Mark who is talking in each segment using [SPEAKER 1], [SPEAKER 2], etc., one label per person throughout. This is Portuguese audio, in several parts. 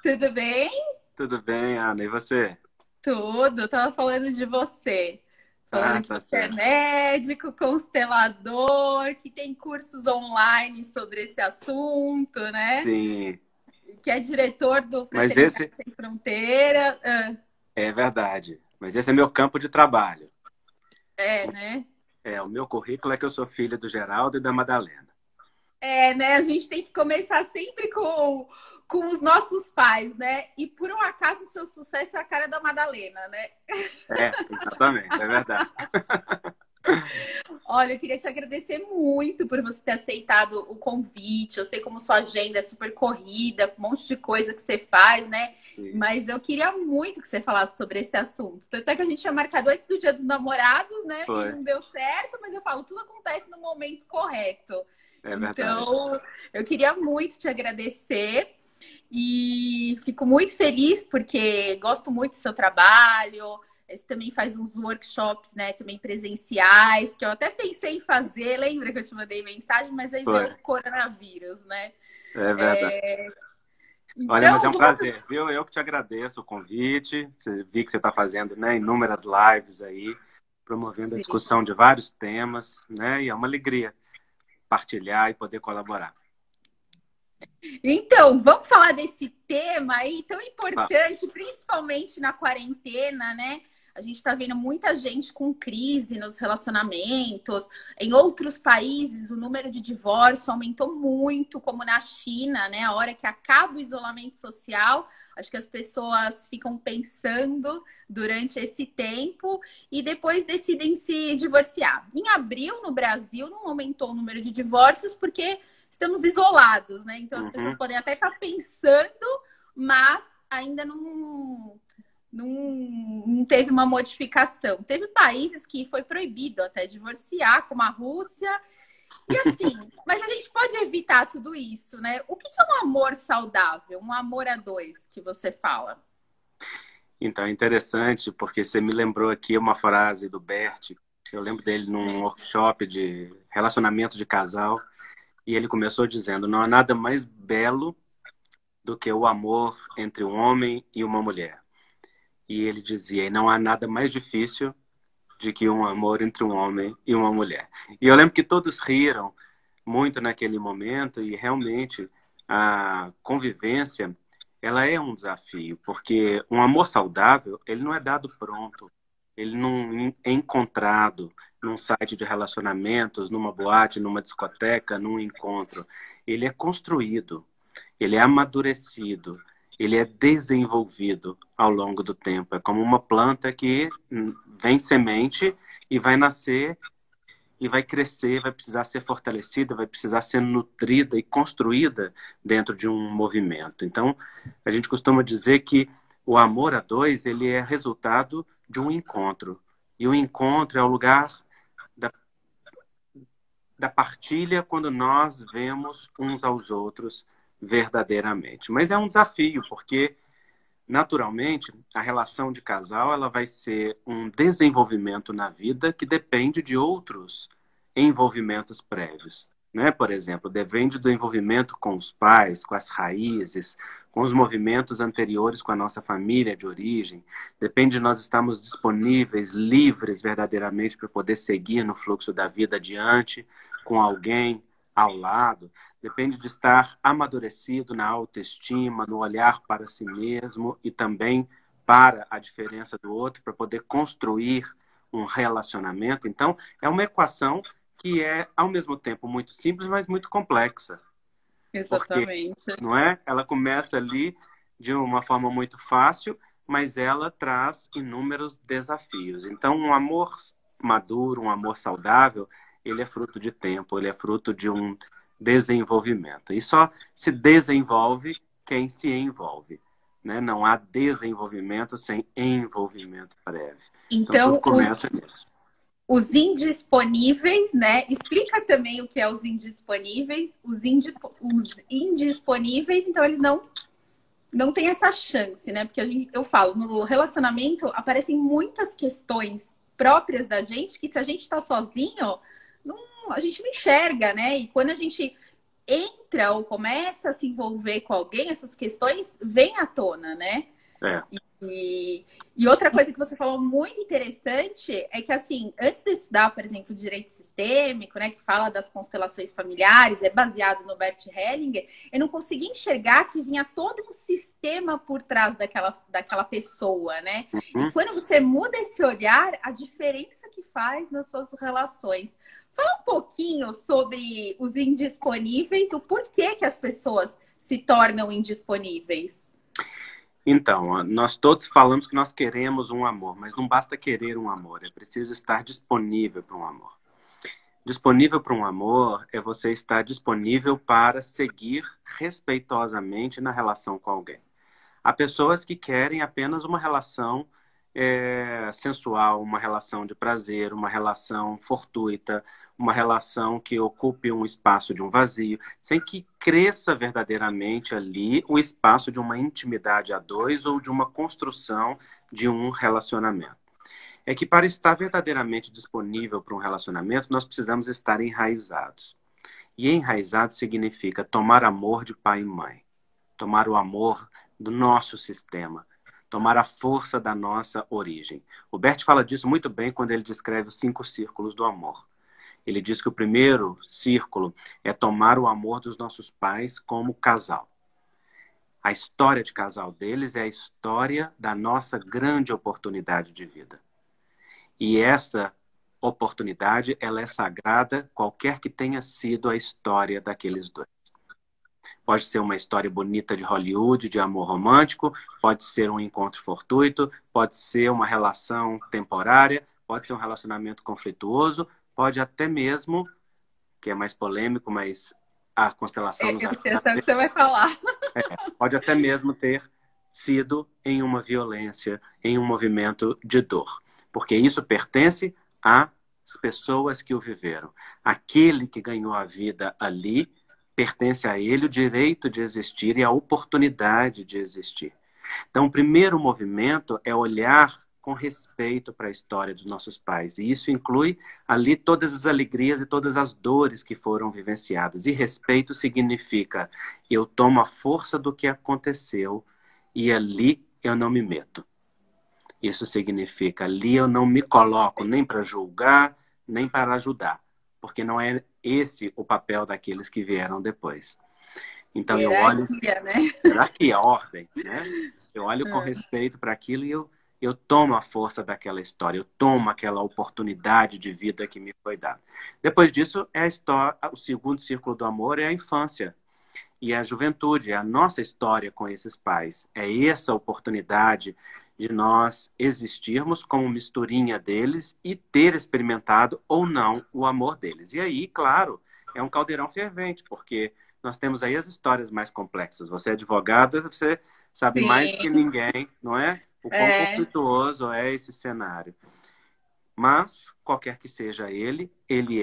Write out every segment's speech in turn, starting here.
[SPEAKER 1] Tudo bem?
[SPEAKER 2] Tudo bem, Ana? E você?
[SPEAKER 1] Tudo. Eu tava falando de você.
[SPEAKER 2] Ah,
[SPEAKER 1] Falando que
[SPEAKER 2] tá
[SPEAKER 1] você é
[SPEAKER 2] certo.
[SPEAKER 1] médico, constelador, que tem cursos online sobre esse assunto, né?
[SPEAKER 2] Sim,
[SPEAKER 1] Que é diretor do
[SPEAKER 2] mas
[SPEAKER 1] Fraternidade
[SPEAKER 2] esse
[SPEAKER 1] Sem Fronteira.
[SPEAKER 2] é verdade. Mas esse é meu campo de trabalho.
[SPEAKER 1] É, né?
[SPEAKER 2] O meu currículo é que eu sou filho do Geraldo e da Madalena.
[SPEAKER 1] É, né? A gente tem que começar sempre com os nossos pais, né? E por um acaso o seu sucesso é a cara da Madalena, né?
[SPEAKER 2] Exatamente, é verdade.
[SPEAKER 1] Olha, eu queria te agradecer muito por você ter aceitado o convite. Eu sei como sua agenda é super corrida, com um monte de coisa que você faz, né?
[SPEAKER 2] Sim,
[SPEAKER 1] Mas eu queria muito que você falasse sobre esse assunto. Tanto é que a gente tinha marcado antes do Dia dos Namorados, né? E
[SPEAKER 2] foi.
[SPEAKER 1] não deu certo, mas eu falo, tudo acontece no momento correto.
[SPEAKER 2] É verdade.
[SPEAKER 1] Então, eu queria muito te agradecer e fico muito feliz porque gosto muito do seu trabalho. Você também faz uns workshops, né? Também presenciais, que eu até pensei em fazer. Lembra que eu te mandei mensagem, mas aí
[SPEAKER 2] Foi.
[SPEAKER 1] veio o coronavírus, né?
[SPEAKER 2] É verdade. Olha, mas é
[SPEAKER 1] Então,
[SPEAKER 2] um prazer, viu? Eu que te agradeço o convite. Vi que você está fazendo, né, inúmeras lives aí, promovendo a
[SPEAKER 1] sim.
[SPEAKER 2] discussão de vários temas, né? E é uma alegria partilhar e poder colaborar.
[SPEAKER 1] Então, vamos falar desse tema aí tão
[SPEAKER 2] Tá.
[SPEAKER 1] importante, principalmente na quarentena, né? A gente está vendo muita gente com crise nos relacionamentos. Em outros países, o número de divórcio aumentou muito, como na China, né? A hora que acaba o isolamento social, acho que as pessoas ficam pensando durante esse tempo e depois decidem se divorciar. Em abril, no Brasil, não aumentou o número de divórcios porque estamos isolados, né? Então as pessoas
[SPEAKER 2] Uhum.
[SPEAKER 1] podem até estar pensando, mas ainda não teve uma modificação. Teve países que foi proibido até divorciar, como a Rússia. E assim, mas a gente pode evitar tudo isso, né? O que é um amor saudável? Um amor a dois que você fala?
[SPEAKER 2] Então, é interessante, porque você me lembrou aqui uma frase do Bert. Eu lembro dele num workshop de relacionamento de casal, e ele começou dizendo: não há nada mais belo do que o amor entre um homem e uma mulher. E ele dizia: e não há nada mais difícil de que um amor entre um homem e uma mulher. E eu lembro que todos riram muito naquele momento, e realmente a convivência ela é um desafio, porque um amor saudável, ele não é dado pronto, ele não é encontrado num site de relacionamentos, numa boate, numa discoteca, num encontro. Ele é construído, ele é amadurecido, ele é desenvolvido ao longo do tempo. É como uma planta que vem semente e vai nascer e vai crescer, vai precisar ser fortalecida, vai precisar ser nutrida e construída dentro de um movimento. Então, a gente costuma dizer que o amor a dois, ele é resultado de um encontro. E o encontro é o lugar da, da partilha quando nós vemos uns aos outros verdadeiramente. Mas é um desafio, porque naturalmente, a relação de casal ela vai ser um desenvolvimento na vida que depende de outros envolvimentos prévios. Né? Por exemplo, depende do envolvimento com os pais, com as raízes, com os movimentos anteriores com a nossa família de origem. Depende de nós estarmos disponíveis, livres verdadeiramente para poder seguir no fluxo da vida adiante, com alguém ao lado. Depende de estar amadurecido na autoestima, no olhar para si mesmo e também para a diferença do outro, para poder construir um relacionamento. Então, é uma equação que é, ao mesmo tempo, muito simples, mas muito complexa. Porque,
[SPEAKER 1] Exatamente.
[SPEAKER 2] não é? Ela começa ali de uma forma muito fácil, mas ela traz inúmeros desafios. Então, um amor maduro, um amor saudável, ele é fruto de tempo, ele é fruto de um desenvolvimento. E só se desenvolve quem se envolve. Né? Não há desenvolvimento sem envolvimento prévio. Então, tudo
[SPEAKER 1] Então,
[SPEAKER 2] começa nisso.
[SPEAKER 1] os indisponíveis, né? Explica também o que é os indisponíveis. Os indisponíveis, então eles não têm essa chance, né? Porque eu falo, no relacionamento aparecem muitas questões próprias da gente que se a gente tá sozinho, não, a gente não enxerga, né? E quando a gente entra ou começa a se envolver com alguém, essas questões vêm à tona, né?
[SPEAKER 2] É.
[SPEAKER 1] E outra coisa que você falou muito interessante é que, assim, antes de estudar, por exemplo, direito sistêmico, né, que fala das constelações familiares, é baseado no Bert Hellinger, eu não conseguia enxergar que vinha todo um sistema por trás daquela pessoa, né? E quando você muda esse olhar, a diferença que faz nas suas relações. Fala um pouquinho sobre os indisponíveis, o porquê que as pessoas se tornam indisponíveis.
[SPEAKER 2] Então, nós todos falamos que nós queremos um amor, mas não basta querer um amor, é preciso estar disponível para um amor. Disponível para um amor é você estar disponível para seguir respeitosamente na relação com alguém. Há pessoas que querem apenas uma relação sensual, uma relação de prazer, uma relação fortuita, uma relação que ocupe um espaço de um vazio, sem que cresça verdadeiramente ali o espaço de uma intimidade a dois ou de uma construção de um relacionamento. É que para estar verdadeiramente disponível para um relacionamento, nós precisamos estar enraizados. E enraizado significa tomar amor de pai e mãe, tomar o amor do nosso sistema, tomar a força da nossa origem. O Bert fala disso muito bem quando ele descreve os 5 círculos do amor. Ele diz que o primeiro círculo é tomar o amor dos nossos pais como casal. A história de casal deles é a história da nossa grande oportunidade de vida. E essa oportunidade, ela é sagrada, qualquer que tenha sido a história daqueles dois. Pode ser uma história bonita de Hollywood, de amor romântico, pode ser um encontro fortuito, pode ser uma relação temporária, pode ser um relacionamento conflituoso, pode até mesmo, que é mais polêmico, mas a constelação nos
[SPEAKER 1] Eu sei até o que você vai falar.
[SPEAKER 2] Pode até mesmo ter sido em uma violência, em um movimento de dor. Porque isso pertence às pessoas que o viveram. Aquele que ganhou a vida ali, pertence a ele o direito de existir e a oportunidade de existir. Então, o primeiro movimento é olhar com respeito para a história dos nossos pais. E isso inclui ali todas as alegrias e todas as dores que foram vivenciadas. E respeito significa eu tomo a força do que aconteceu e ali eu não me meto. Isso significa ali eu não me coloco nem para julgar, nem para ajudar. Porque não é esse o papel daqueles que vieram depois. Então eu olho...
[SPEAKER 1] né?
[SPEAKER 2] Hierarquia, ordem, né? Eu olho com respeito para aquilo e eu tomo a força daquela história, eu tomo aquela oportunidade de vida que me foi dada. Depois disso, o segundo círculo do amor é a infância e a juventude, é a nossa história com esses pais. É essa oportunidade de nós existirmos como misturinha deles e ter experimentado ou não o amor deles. E aí, claro, é um caldeirão fervente, porque nós temos aí as histórias mais complexas. Você é advogada, você sabe mais do que ninguém, não é? O quão conflituoso é esse cenário. Mas, qualquer que seja ele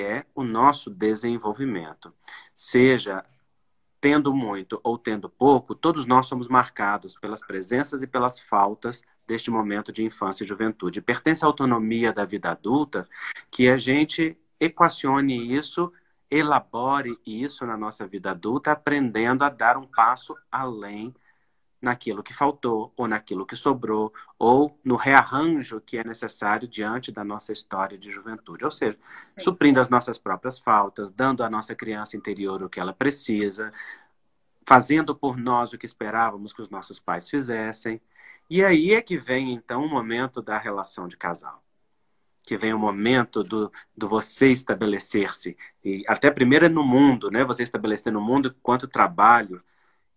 [SPEAKER 2] é o nosso desenvolvimento. Seja tendo muito ou tendo pouco, todos nós somos marcados pelas presenças e pelas faltas deste momento de infância e juventude. Pertence à autonomia da vida adulta que a gente equacione isso, elabore isso na nossa vida adulta, aprendendo a dar um passo além naquilo que faltou, ou naquilo que sobrou, ou no rearranjo que é necessário diante da nossa história de juventude. Ou seja, suprindo as nossas próprias faltas, dando à nossa criança interior o que ela precisa, fazendo por nós o que esperávamos que os nossos pais fizessem. E aí é que vem, então, o momento da relação de casal. Que vem o momento do você estabelecer-se. E até primeiro é no mundo, né? Você estabelecer no mundo quanto trabalho.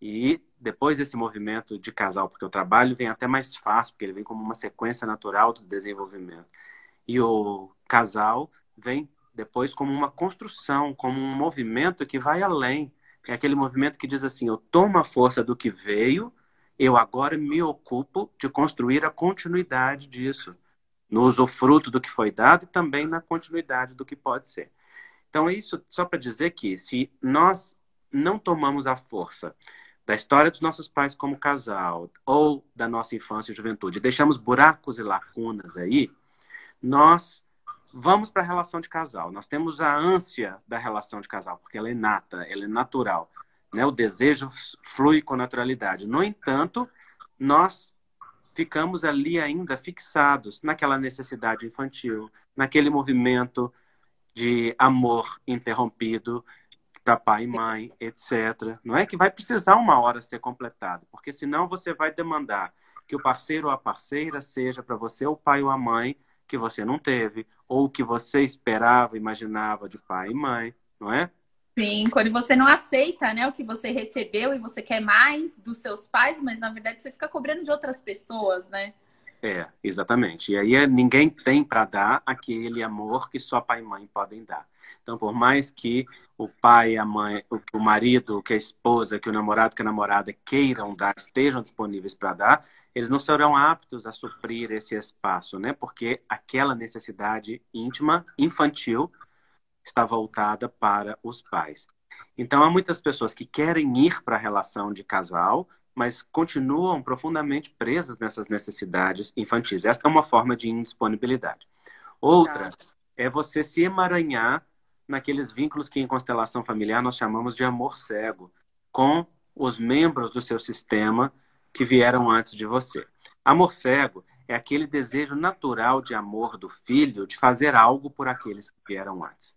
[SPEAKER 2] E depois desse movimento de casal, porque o trabalho vem até mais fácil, porque ele vem como uma sequência natural do desenvolvimento. E o casal vem depois como uma construção, como um movimento que vai além. É aquele movimento que diz assim, eu tomo a força do que veio, eu agora me ocupo de construir a continuidade disso. No usufruto do que foi dado e também na continuidade do que pode ser. Então, é isso só para dizer que se nós não tomamos a força da história dos nossos pais como casal ou da nossa infância e juventude, deixamos buracos e lacunas aí, nós vamos para a relação de casal. Nós temos a ânsia da relação de casal, porque ela é inata, ela é natural, né? O desejo flui com naturalidade. No entanto, nós ficamos ali ainda fixados naquela necessidade infantil, naquele movimento de amor interrompido para pai e mãe, etc. Não é que vai precisar uma hora ser completado, porque senão você vai demandar que o parceiro ou a parceira seja para você o pai ou a mãe que você não teve, ou o que você esperava, imaginava de pai e mãe, não é?
[SPEAKER 1] Sim, quando você não aceita, né, o que você recebeu e você quer mais dos seus pais, mas na verdade você fica cobrando de outras pessoas, né?
[SPEAKER 2] É, exatamente. E aí ninguém tem para dar aquele amor que só pai e mãe podem dar. Então, por mais que o pai, a mãe, o marido, que a esposa, que o namorado, que a namorada queiram dar, estejam disponíveis para dar, eles não serão aptos a suprir esse espaço, né? Porque aquela necessidade íntima, infantil, está voltada para os pais. Então, há muitas pessoas que querem ir para a relação de casal, mas continuam profundamente presas nessas necessidades infantis. Esta é uma forma de indisponibilidade. Outra é você se emaranhar naqueles vínculos que em constelação familiar nós chamamos de amor cego, com os membros do seu sistema que vieram antes de você. Amor cego é aquele desejo natural de amor do filho de fazer algo por aqueles que vieram antes.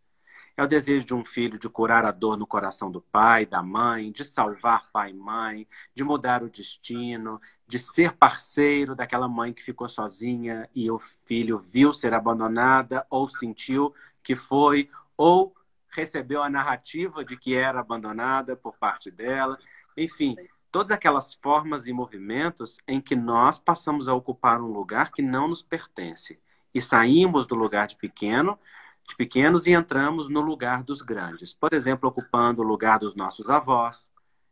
[SPEAKER 2] É o desejo de um filho de curar a dor no coração do pai, da mãe, de salvar pai e mãe, de mudar o destino, de ser parceiro daquela mãe que ficou sozinha e o filho viu ser abandonada ou sentiu que foi, ou recebeu a narrativa de que era abandonada por parte dela. Enfim, todas aquelas formas e movimentos em que nós passamos a ocupar um lugar que não nos pertence e saímos do lugar de pequenos e entramos no lugar dos grandes. Por exemplo, ocupando o lugar dos nossos avós,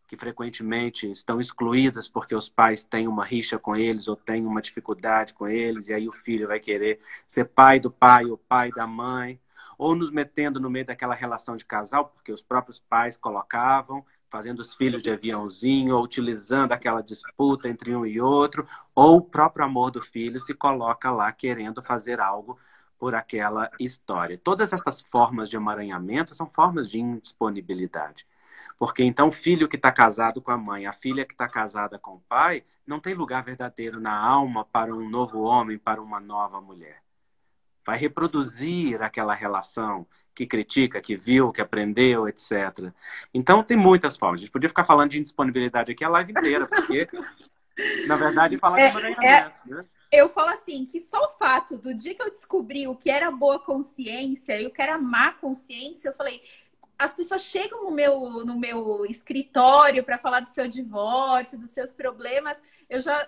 [SPEAKER 2] que frequentemente estão excluídas porque os pais têm uma rixa com eles ou têm uma dificuldade com eles, e aí o filho vai querer ser pai do pai ou pai da mãe, ou nos metendo no meio daquela relação de casal, porque os próprios pais colocavam, fazendo os filhos de aviãozinho, ou utilizando aquela disputa entre um e outro, ou o próprio amor do filho se coloca lá querendo fazer algo por aquela história. Todas essas formas de emaranhamento são formas de indisponibilidade. Porque então o filho que está casado com a mãe, a filha que está casada com o pai, não tem lugar verdadeiro na alma para um novo homem, para uma nova mulher. Vai reproduzir aquela relação que critica, que viu, que aprendeu, etc. Então tem muitas formas. A gente podia ficar falando de indisponibilidade aqui a live inteira, porque, na verdade, falar de emaranhamento, né?
[SPEAKER 1] Eu falo assim, que só o fato do dia que eu descobri o que era boa consciência e o que era má consciência, eu falei, as pessoas chegam no meu escritório para falar do seu divórcio, dos seus problemas,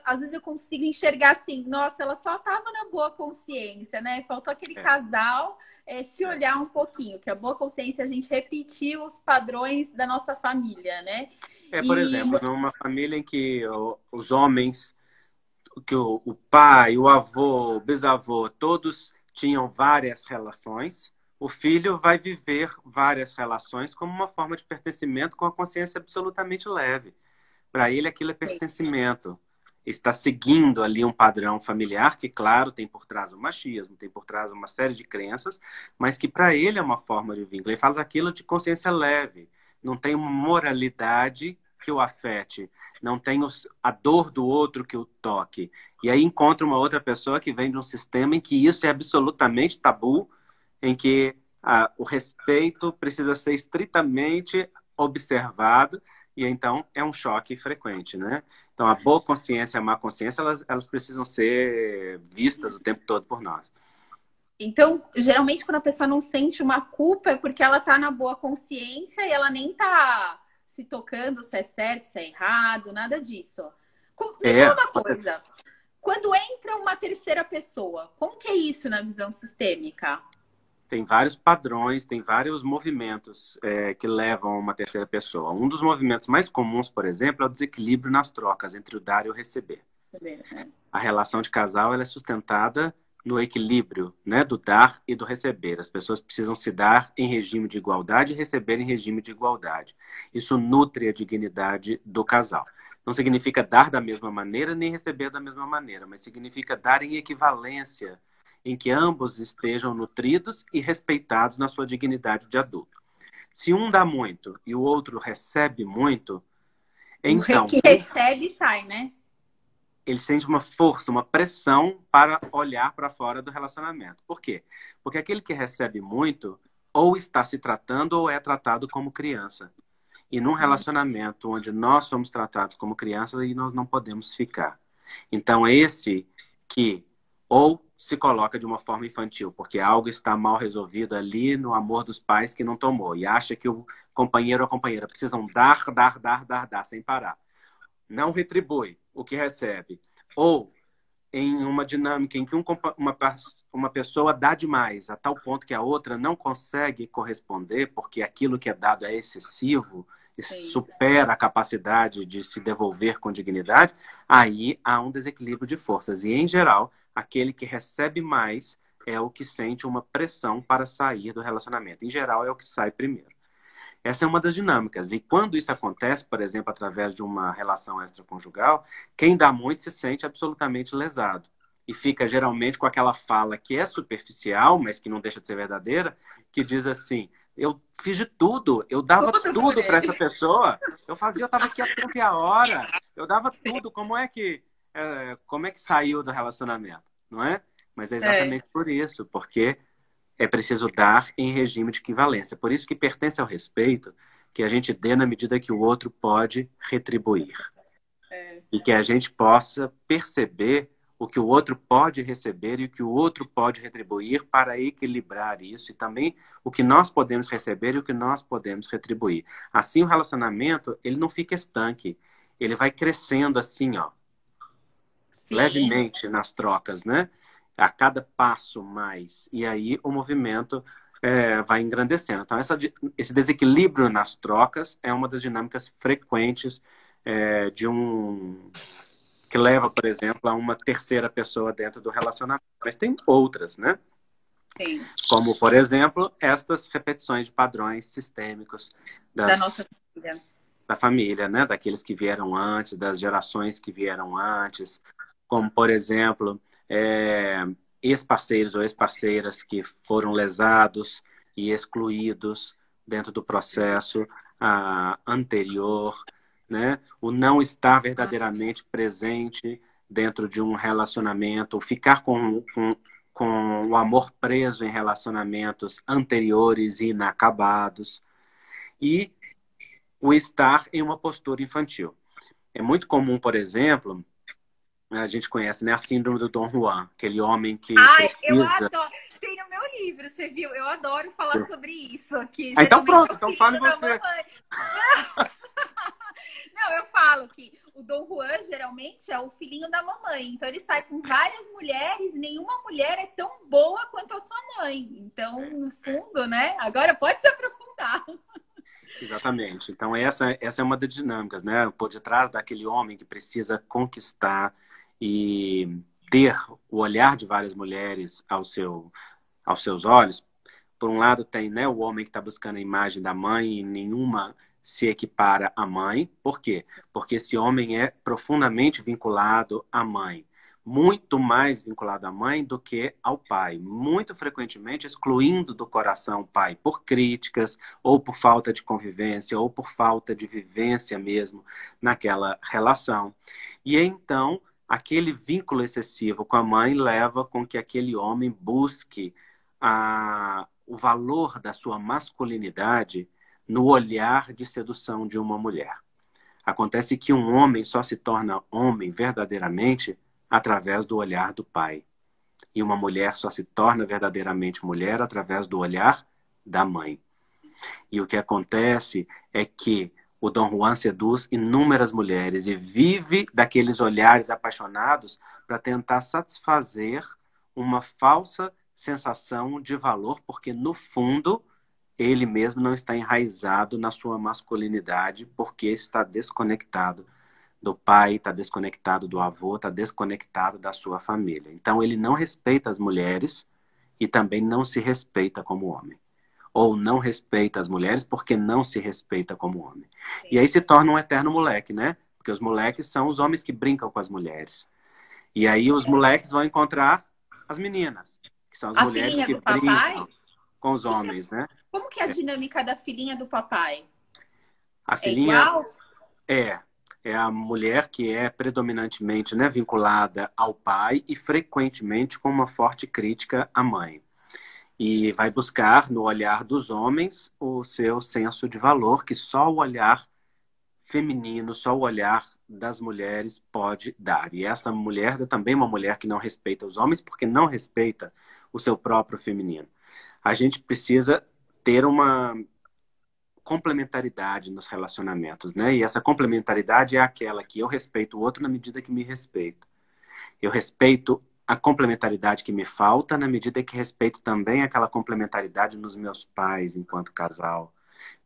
[SPEAKER 1] às vezes eu consigo enxergar assim, nossa, ela só estava na boa consciência, né? Faltou aquele casal se olhar um pouquinho, que a boa consciência é a gente repetir os padrões da nossa família, né?
[SPEAKER 2] Por exemplo, numa família em que os homens, que o pai, o avô, o bisavô, todos tinham várias relações, o filho vai viver várias relações como uma forma de pertencimento com a consciência absolutamente leve. Para ele, aquilo é pertencimento. Está seguindo ali um padrão familiar que, claro, tem por trás o machismo, tem por trás uma série de crenças, mas que para ele é uma forma de vínculo. Ele faz aquilo de consciência leve. Não tem uma moralidade que o afete. Não tem a dor do outro que o toque. E aí encontra uma outra pessoa que vem de um sistema em que isso é absolutamente tabu, em que o respeito precisa ser estritamente observado, e então é um choque frequente, né? Então a boa consciência e a má consciência, elas precisam ser vistas o tempo todo por nós.
[SPEAKER 1] Então, geralmente, quando a pessoa não sente uma culpa, é porque ela tá na boa consciência e ela nem tá se tocando se é certo, se é errado, nada disso. Me fala uma coisa. Quando entra uma terceira pessoa, como que é isso na visão sistêmica?
[SPEAKER 2] Tem vários padrões, tem vários movimentos que levam a uma terceira pessoa. Um dos movimentos mais comuns, por exemplo, é o desequilíbrio nas trocas entre o dar e o receber. A relação de casal ela é sustentada no equilíbrio, né, do dar e do receber. As pessoas precisam se dar em regime de igualdade e receber em regime de igualdade. Isso nutre a dignidade do casal. Não significa dar da mesma maneira nem receber da mesma maneira, mas significa dar em equivalência em que ambos estejam nutridos e respeitados na sua dignidade de adulto. Se um dá muito e o outro recebe muito, então
[SPEAKER 1] que recebe sai, né?
[SPEAKER 2] ele sente uma força, uma pressão para olhar para fora do relacionamento. Por quê? Porque aquele que recebe muito ou está se tratando ou é tratado como criança. E num relacionamento onde nós somos tratados como crianças, aí nós não podemos ficar. Então, esse que ou se coloca de uma forma infantil, porque algo está mal resolvido ali no amor dos pais que não tomou, e acha que o companheiro ou a companheira precisam dar, sem parar. Não retribui o que recebe. Ou em uma dinâmica em que uma pessoa dá demais, a tal ponto que a outra não consegue corresponder, porque aquilo que é dado é excessivo, supera a capacidade de se devolver com dignidade, aí há um desequilíbrio de forças. E, em geral, aquele que recebe mais é o que sente uma pressão para sair do relacionamento. Em geral, é o que sai primeiro. Essa é uma das dinâmicas. E quando isso acontece, por exemplo, através de uma relação extraconjugal, quem dá muito se sente absolutamente lesado. E fica geralmente com aquela fala que é superficial, mas que não deixa de ser verdadeira, que diz assim: eu fiz de tudo, eu dava tudo para essa pessoa, eu estava aqui a tempo e a hora, eu dava tudo, como é que saiu do relacionamento, não é? Mas é exatamente por isso, porque é preciso dar em regime de equivalência. Por isso que pertence ao respeito que a gente dê na medida que o outro pode retribuir. E que a gente possa perceber o que o outro pode receber e o que o outro pode retribuir para equilibrar isso. E também o que nós podemos receber e o que nós podemos retribuir. Assim, o relacionamento, ele não fica estanque. Ele vai crescendo assim, ó. Sim. Levemente nas trocas, né? A cada passo mais. E aí o movimento vai engrandecendo. Então, esse desequilíbrio nas trocas é uma das dinâmicas frequentes que leva, por exemplo, a uma terceira pessoa dentro do relacionamento. Mas tem outras, né?
[SPEAKER 1] Sim.
[SPEAKER 2] Como, por exemplo, estas repetições de padrões sistêmicos
[SPEAKER 1] da nossa família.
[SPEAKER 2] Da família, né? Daqueles que vieram antes, das gerações que vieram antes. Como, por exemplo, ex-parceiros ou ex-parceiras que foram lesados e excluídos dentro do processo anterior, né? O não estar verdadeiramente presente dentro de um relacionamento, o ficar com o amor preso em relacionamentos anteriores e inacabados, e o estar em uma postura infantil. É muito comum, por exemplo, a gente conhece, né, a síndrome do Dom Juan, aquele homem que precisa...
[SPEAKER 1] eu adoro. Tem no meu livro, você viu? Eu adoro falar sobre isso aqui.
[SPEAKER 2] Então pronto, então fale você.
[SPEAKER 1] Não, eu falo que o Dom Juan geralmente é o filhinho da mamãe. Então ele sai com várias mulheres e nenhuma mulher é tão boa quanto a sua mãe. Então, no fundo, né? Agora pode se aprofundar.
[SPEAKER 2] Exatamente. Então essa é uma das dinâmicas, né? Por detrás daquele homem que precisa conquistar e ter o olhar de várias mulheres aos seus olhos. Por um lado tem, né, o homem que está buscando a imagem da mãe e nenhuma se equipara à mãe. Por quê? Porque esse homem é profundamente vinculado à mãe. Muito mais vinculado à mãe do que ao pai. Muito frequentemente excluindo do coração o pai por críticas, ou por falta de convivência, ou por falta de vivência mesmo naquela relação. E então, aquele vínculo excessivo com a mãe leva com que aquele homem busque o valor da sua masculinidade no olhar de sedução de uma mulher. Acontece que um homem só se torna homem verdadeiramente através do olhar do pai. E uma mulher só se torna verdadeiramente mulher através do olhar da mãe. E o que acontece é que o Dom Juan seduz inúmeras mulheres e vive daqueles olhares apaixonados para tentar satisfazer uma falsa sensação de valor, porque no fundo ele mesmo não está enraizado na sua masculinidade, porque está desconectado do pai, está desconectado do avô, está desconectado da sua família. Então ele não respeita as mulheres e também não se respeita como homem. Ou não respeita as mulheres porque não se respeita como homem. Sim. E aí se torna um eterno moleque, né? Porque os moleques são os homens que brincam com as mulheres. E aí os moleques vão encontrar as meninas. que são as
[SPEAKER 1] A
[SPEAKER 2] mulheres
[SPEAKER 1] filhinha
[SPEAKER 2] que
[SPEAKER 1] do papai?
[SPEAKER 2] brincam com os homens, né?
[SPEAKER 1] Como que é a dinâmica da filhinha do papai?
[SPEAKER 2] A
[SPEAKER 1] É
[SPEAKER 2] filhinha
[SPEAKER 1] igual?
[SPEAKER 2] é, é a mulher que é predominantemente, né, vinculada ao pai e frequentemente com uma forte crítica à mãe. E vai buscar no olhar dos homens o seu senso de valor, que só o olhar feminino, só o olhar das mulheres pode dar. E essa mulher é também uma mulher que não respeita os homens porque não respeita o seu próprio feminino. A gente precisa ter uma complementaridade nos relacionamentos, né? E essa complementaridade é aquela que eu respeito o outro na medida que me respeito. Eu respeito a complementaridade que me falta na medida que respeito também aquela complementaridade nos meus pais enquanto casal,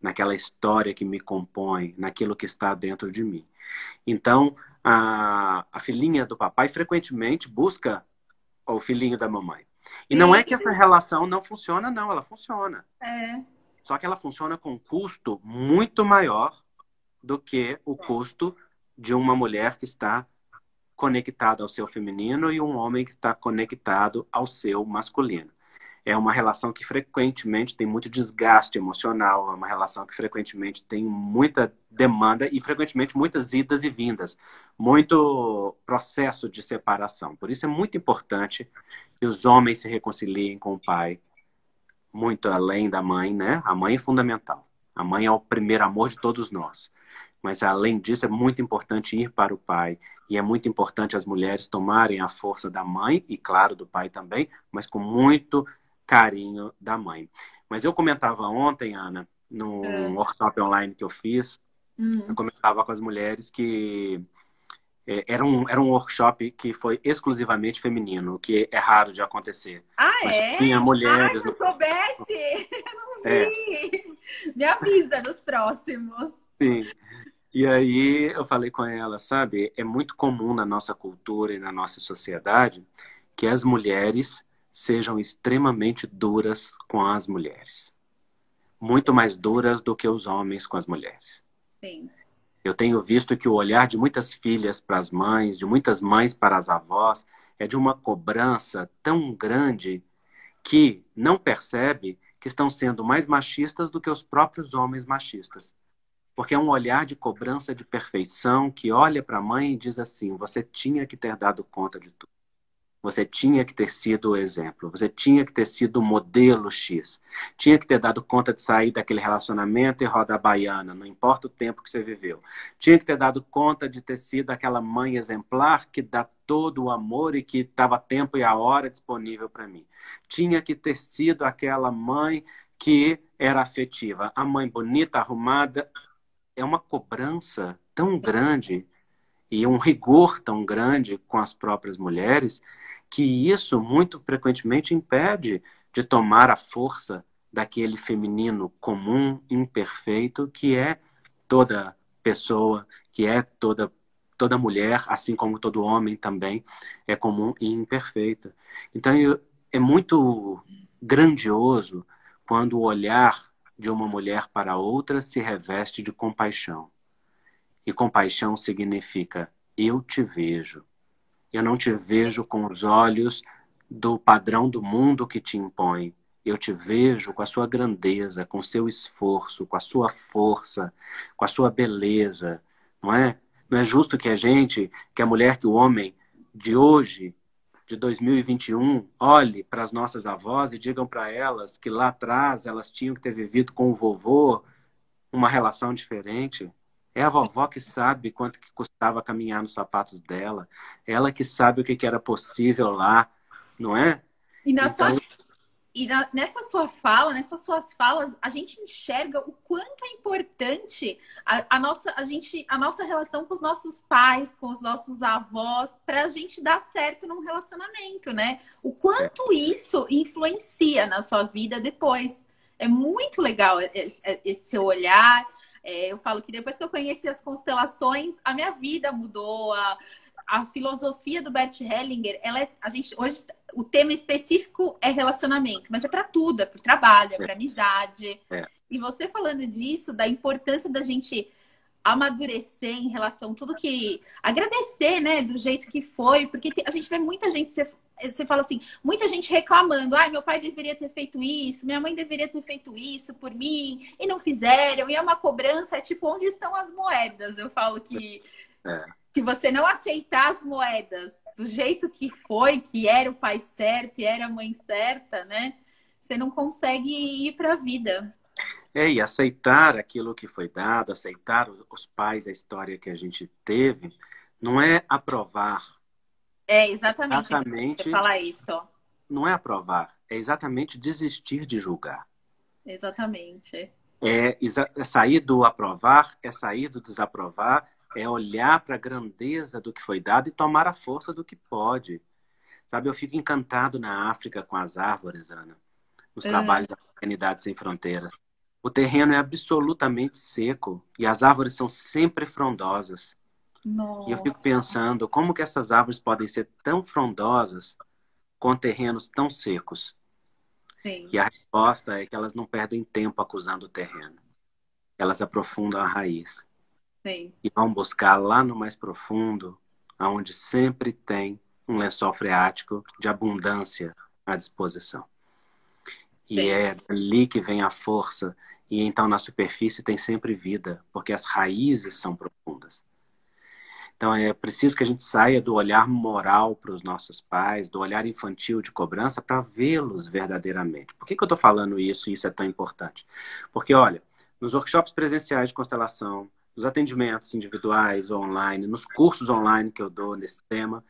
[SPEAKER 2] naquela história que me compõe, naquilo que está dentro de mim. Então, a filhinha do papai frequentemente busca o filhinho da mamãe. E não é que essa relação não funciona, não, ela funciona.
[SPEAKER 1] É.
[SPEAKER 2] Só que ela funciona com um custo muito maior do que o custo de uma mulher que está conectada ao seu feminino e um homem que está conectado ao seu masculino. É uma relação que frequentemente tem muito desgaste emocional, é uma relação que frequentemente tem muita demanda e frequentemente muitas idas e vindas, muito processo de separação. Por isso é muito importante que os homens se reconciliem com o pai, muito além da mãe, né? A mãe é fundamental. A mãe é o primeiro amor de todos nós. Mas, além disso, é muito importante ir para o pai. E é muito importante as mulheres tomarem a força da mãe, e claro, do pai também, mas com muito carinho da mãe. Mas eu comentava ontem, Ana, num workshop online que eu fiz, eu comentava com as mulheres que era um workshop que foi exclusivamente feminino, o que é raro de acontecer.
[SPEAKER 1] Ah,
[SPEAKER 2] Mas
[SPEAKER 1] é?
[SPEAKER 2] tinha
[SPEAKER 1] Ai,
[SPEAKER 2] mulheres...
[SPEAKER 1] se eu soubesse! Eu não
[SPEAKER 2] É,
[SPEAKER 1] vi! Me avisa nos próximos.
[SPEAKER 2] sim. E aí eu falei com ela, sabe, é muito comum na nossa cultura e na nossa sociedade que as mulheres sejam extremamente duras com as mulheres. Muito mais duras do que os homens com as mulheres.
[SPEAKER 1] Sim.
[SPEAKER 2] Eu tenho visto que o olhar de muitas filhas para as mães, de muitas mães para as avós, é de uma cobrança tão grande que não percebe que estão sendo mais machistas do que os próprios homens machistas. Porque é um olhar de cobrança de perfeição que olha para a mãe e diz assim: você tinha que ter dado conta de tudo. Você tinha que ter sido o exemplo. Você tinha que ter sido o modelo X. Tinha que ter dado conta de sair daquele relacionamento e rodar a baiana, não importa o tempo que você viveu. Tinha que ter dado conta de ter sido aquela mãe exemplar que dá todo o amor e que estava a tempo e a hora disponível para mim. Tinha que ter sido aquela mãe que era afetiva. A mãe bonita, arrumada. É uma cobrança tão grande e um rigor tão grande com as próprias mulheres que isso muito frequentemente impede de tomar a força daquele feminino comum, imperfeito, que é toda pessoa, que é toda mulher, assim como todo homem também é comum e imperfeito. Então é muito grandioso quando o olhar de uma mulher para outra se reveste de compaixão. E compaixão significa: eu te vejo. Eu não te vejo com os olhos do padrão do mundo que te impõe. Eu te vejo com a sua grandeza, com o seu esforço, com a sua força, com a sua beleza. Não é? Não é justo que que a mulher, que o homem de hoje, de 2021, olhe para as nossas avós e digam para elas que lá atrás elas tinham que ter vivido com o vovô uma relação diferente. É a vovó que sabe quanto que custava caminhar nos sapatos dela. Ela que sabe o que era possível lá, não é?
[SPEAKER 1] E na sua
[SPEAKER 2] Então,
[SPEAKER 1] nessa sua fala, nessas suas falas, a gente enxerga o quanto é importante a nossa relação com os nossos pais, com os nossos avós, para a gente dar certo num relacionamento, né? O quanto isso influencia na sua vida depois. É muito legal esse seu olhar. Eu falo que depois que eu conheci as constelações, a minha vida mudou. A filosofia do Bert Hellinger, hoje o tema específico é relacionamento, mas é para tudo, é para o trabalho, é para amizade.
[SPEAKER 2] É.
[SPEAKER 1] E você falando disso, da importância da gente amadurecer em relação a tudo que... Agradecer, né, do jeito que foi, porque a gente vê muita gente você fala assim, muita gente reclamando, ai, meu pai deveria ter feito isso, minha mãe deveria ter feito isso por mim, e não fizeram, e é uma cobrança, é tipo, onde estão as moedas? Eu falo
[SPEAKER 2] É.
[SPEAKER 1] que você não aceitar as moedas do jeito que foi, que era o pai certo e era a mãe certa, né? Você não consegue ir para a vida.
[SPEAKER 2] E aceitar aquilo que foi dado, aceitar os pais, a história que a gente teve, não é aprovar.
[SPEAKER 1] É exatamente, você
[SPEAKER 2] Exatamente,
[SPEAKER 1] fala isso, ó.
[SPEAKER 2] não é aprovar, é exatamente desistir de julgar.
[SPEAKER 1] Exatamente.
[SPEAKER 2] É sair do aprovar, é sair do desaprovar, é olhar para a grandeza do que foi dado e tomar a força do que pode. Sabe, eu fico encantado na África com as árvores, Ana, nos
[SPEAKER 1] Ah,
[SPEAKER 2] trabalhos da Humanidade Sem Fronteiras. O terreno é absolutamente seco e as árvores são sempre frondosas. E eu fico
[SPEAKER 1] nossa,
[SPEAKER 2] pensando como que essas árvores podem ser tão frondosas com terrenos tão secos.
[SPEAKER 1] sim,
[SPEAKER 2] E a resposta é que elas não perdem tempo acusando o terreno. Elas aprofundam a raiz
[SPEAKER 1] sim,
[SPEAKER 2] e vão buscar lá no mais profundo, aonde sempre tem um lençol freático de abundância à disposição. E
[SPEAKER 1] sim,
[SPEAKER 2] é ali que vem a força. E então na superfície tem sempre vida, porque as raízes são profundas. Então é preciso que a gente saia do olhar moral para os nossos pais, do olhar infantil de cobrança, para vê-los verdadeiramente. Por que eu estou falando isso e isso é tão importante? Porque, olha, nos workshops presenciais de constelação, nos atendimentos individuais ou online, nos cursos online que eu dou nesse tema,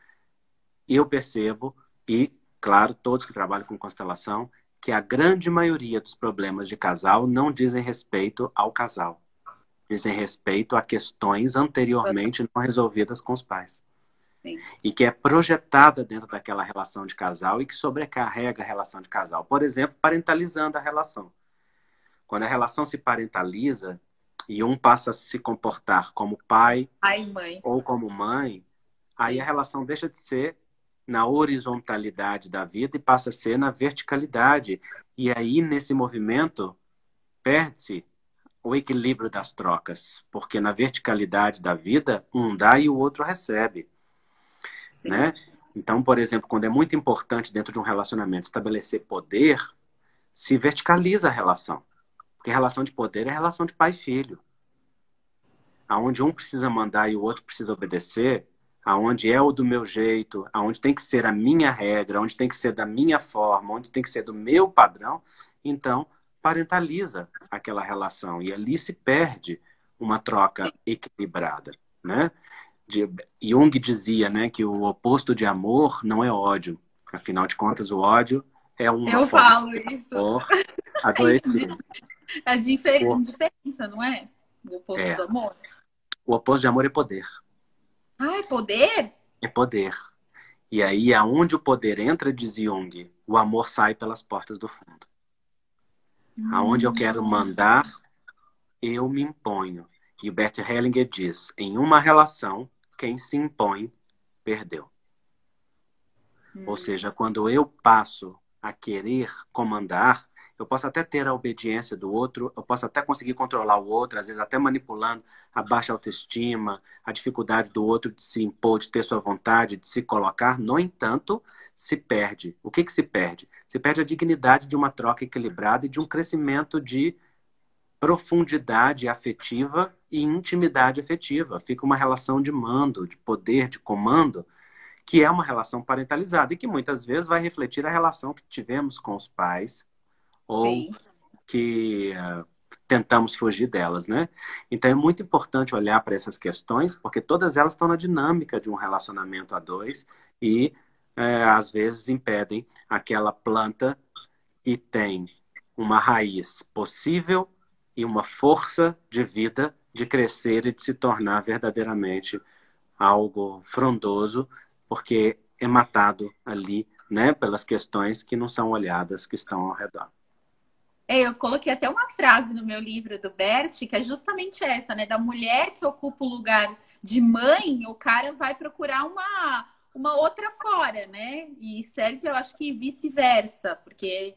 [SPEAKER 2] eu percebo, e, claro, todos que trabalham com constelação, que a grande maioria dos problemas de casal não dizem respeito ao casal. Dizem respeito a questões anteriormente não resolvidas com os pais.
[SPEAKER 1] sim.
[SPEAKER 2] E que é projetada dentro daquela relação de casal e que sobrecarrega a relação de casal. Por exemplo, parentalizando a relação. Quando a relação se parentaliza e um passa a se comportar como pai
[SPEAKER 1] Ai, mãe,
[SPEAKER 2] ou como mãe, aí a
[SPEAKER 1] sim.
[SPEAKER 2] relação deixa de ser na horizontalidade da vida e passa a ser na verticalidade. E aí, nesse movimento, perde-se o equilíbrio das trocas, porque na verticalidade da vida, um dá e o outro recebe,
[SPEAKER 1] Sim.
[SPEAKER 2] né? Então, por exemplo, quando é muito importante dentro de um relacionamento estabelecer poder, se verticaliza a relação. Porque relação de poder é relação de pai e filho. Aonde um precisa mandar e o outro precisa obedecer, aonde é o do meu jeito, aonde tem que ser a minha regra, onde tem que ser da minha forma, onde tem que ser do meu padrão, então parentaliza aquela relação e ali se perde uma troca equilibrada, né? Jung dizia, né, que o oposto de amor não é ódio. Afinal de contas, o ódio é uma
[SPEAKER 1] Eu
[SPEAKER 2] forma
[SPEAKER 1] falo
[SPEAKER 2] de
[SPEAKER 1] isso.
[SPEAKER 2] amor
[SPEAKER 1] Entendi.
[SPEAKER 2] adoecido.
[SPEAKER 1] A
[SPEAKER 2] O,
[SPEAKER 1] diferença, não é? Do oposto
[SPEAKER 2] é,
[SPEAKER 1] do amor.
[SPEAKER 2] o oposto de amor é poder.
[SPEAKER 1] Ai, poder?
[SPEAKER 2] É poder. E aí, aonde o poder entra, diz Jung, o amor sai pelas portas do fundo. Aonde eu
[SPEAKER 1] Hum,
[SPEAKER 2] quero mandar, eu me imponho. E o Bert Hellinger diz, em uma relação, quem se impõe, perdeu. Ou
[SPEAKER 1] hum,
[SPEAKER 2] seja, quando eu passo a querer comandar, eu posso até ter a obediência do outro, eu posso até conseguir controlar o outro, às vezes até manipulando a baixa autoestima, a dificuldade do outro de se impor, de ter sua vontade, de se colocar. No entanto, se perde. O que que se perde? Se perde a dignidade de uma troca equilibrada e de um crescimento de profundidade afetiva e intimidade afetiva. Fica uma relação de mando, de poder, de comando, que é uma relação parentalizada e que muitas vezes vai refletir a relação que tivemos com os pais ou
[SPEAKER 1] sim.
[SPEAKER 2] que tentamos fugir delas, né? Então é muito importante olhar para essas questões, porque todas elas estão na dinâmica de um relacionamento a dois e às vezes impedem aquela planta que tem uma raiz possível e uma força de vida de crescer e de se tornar verdadeiramente algo frondoso, porque é matado ali, né, pelas questões que não são olhadas, que estão ao redor.
[SPEAKER 1] É, eu coloquei até uma frase no meu livro do Bert, que é justamente essa, né? Da mulher que ocupa o lugar de mãe, o cara vai procurar uma outra fora, né? E serve, eu acho que vice-versa, porque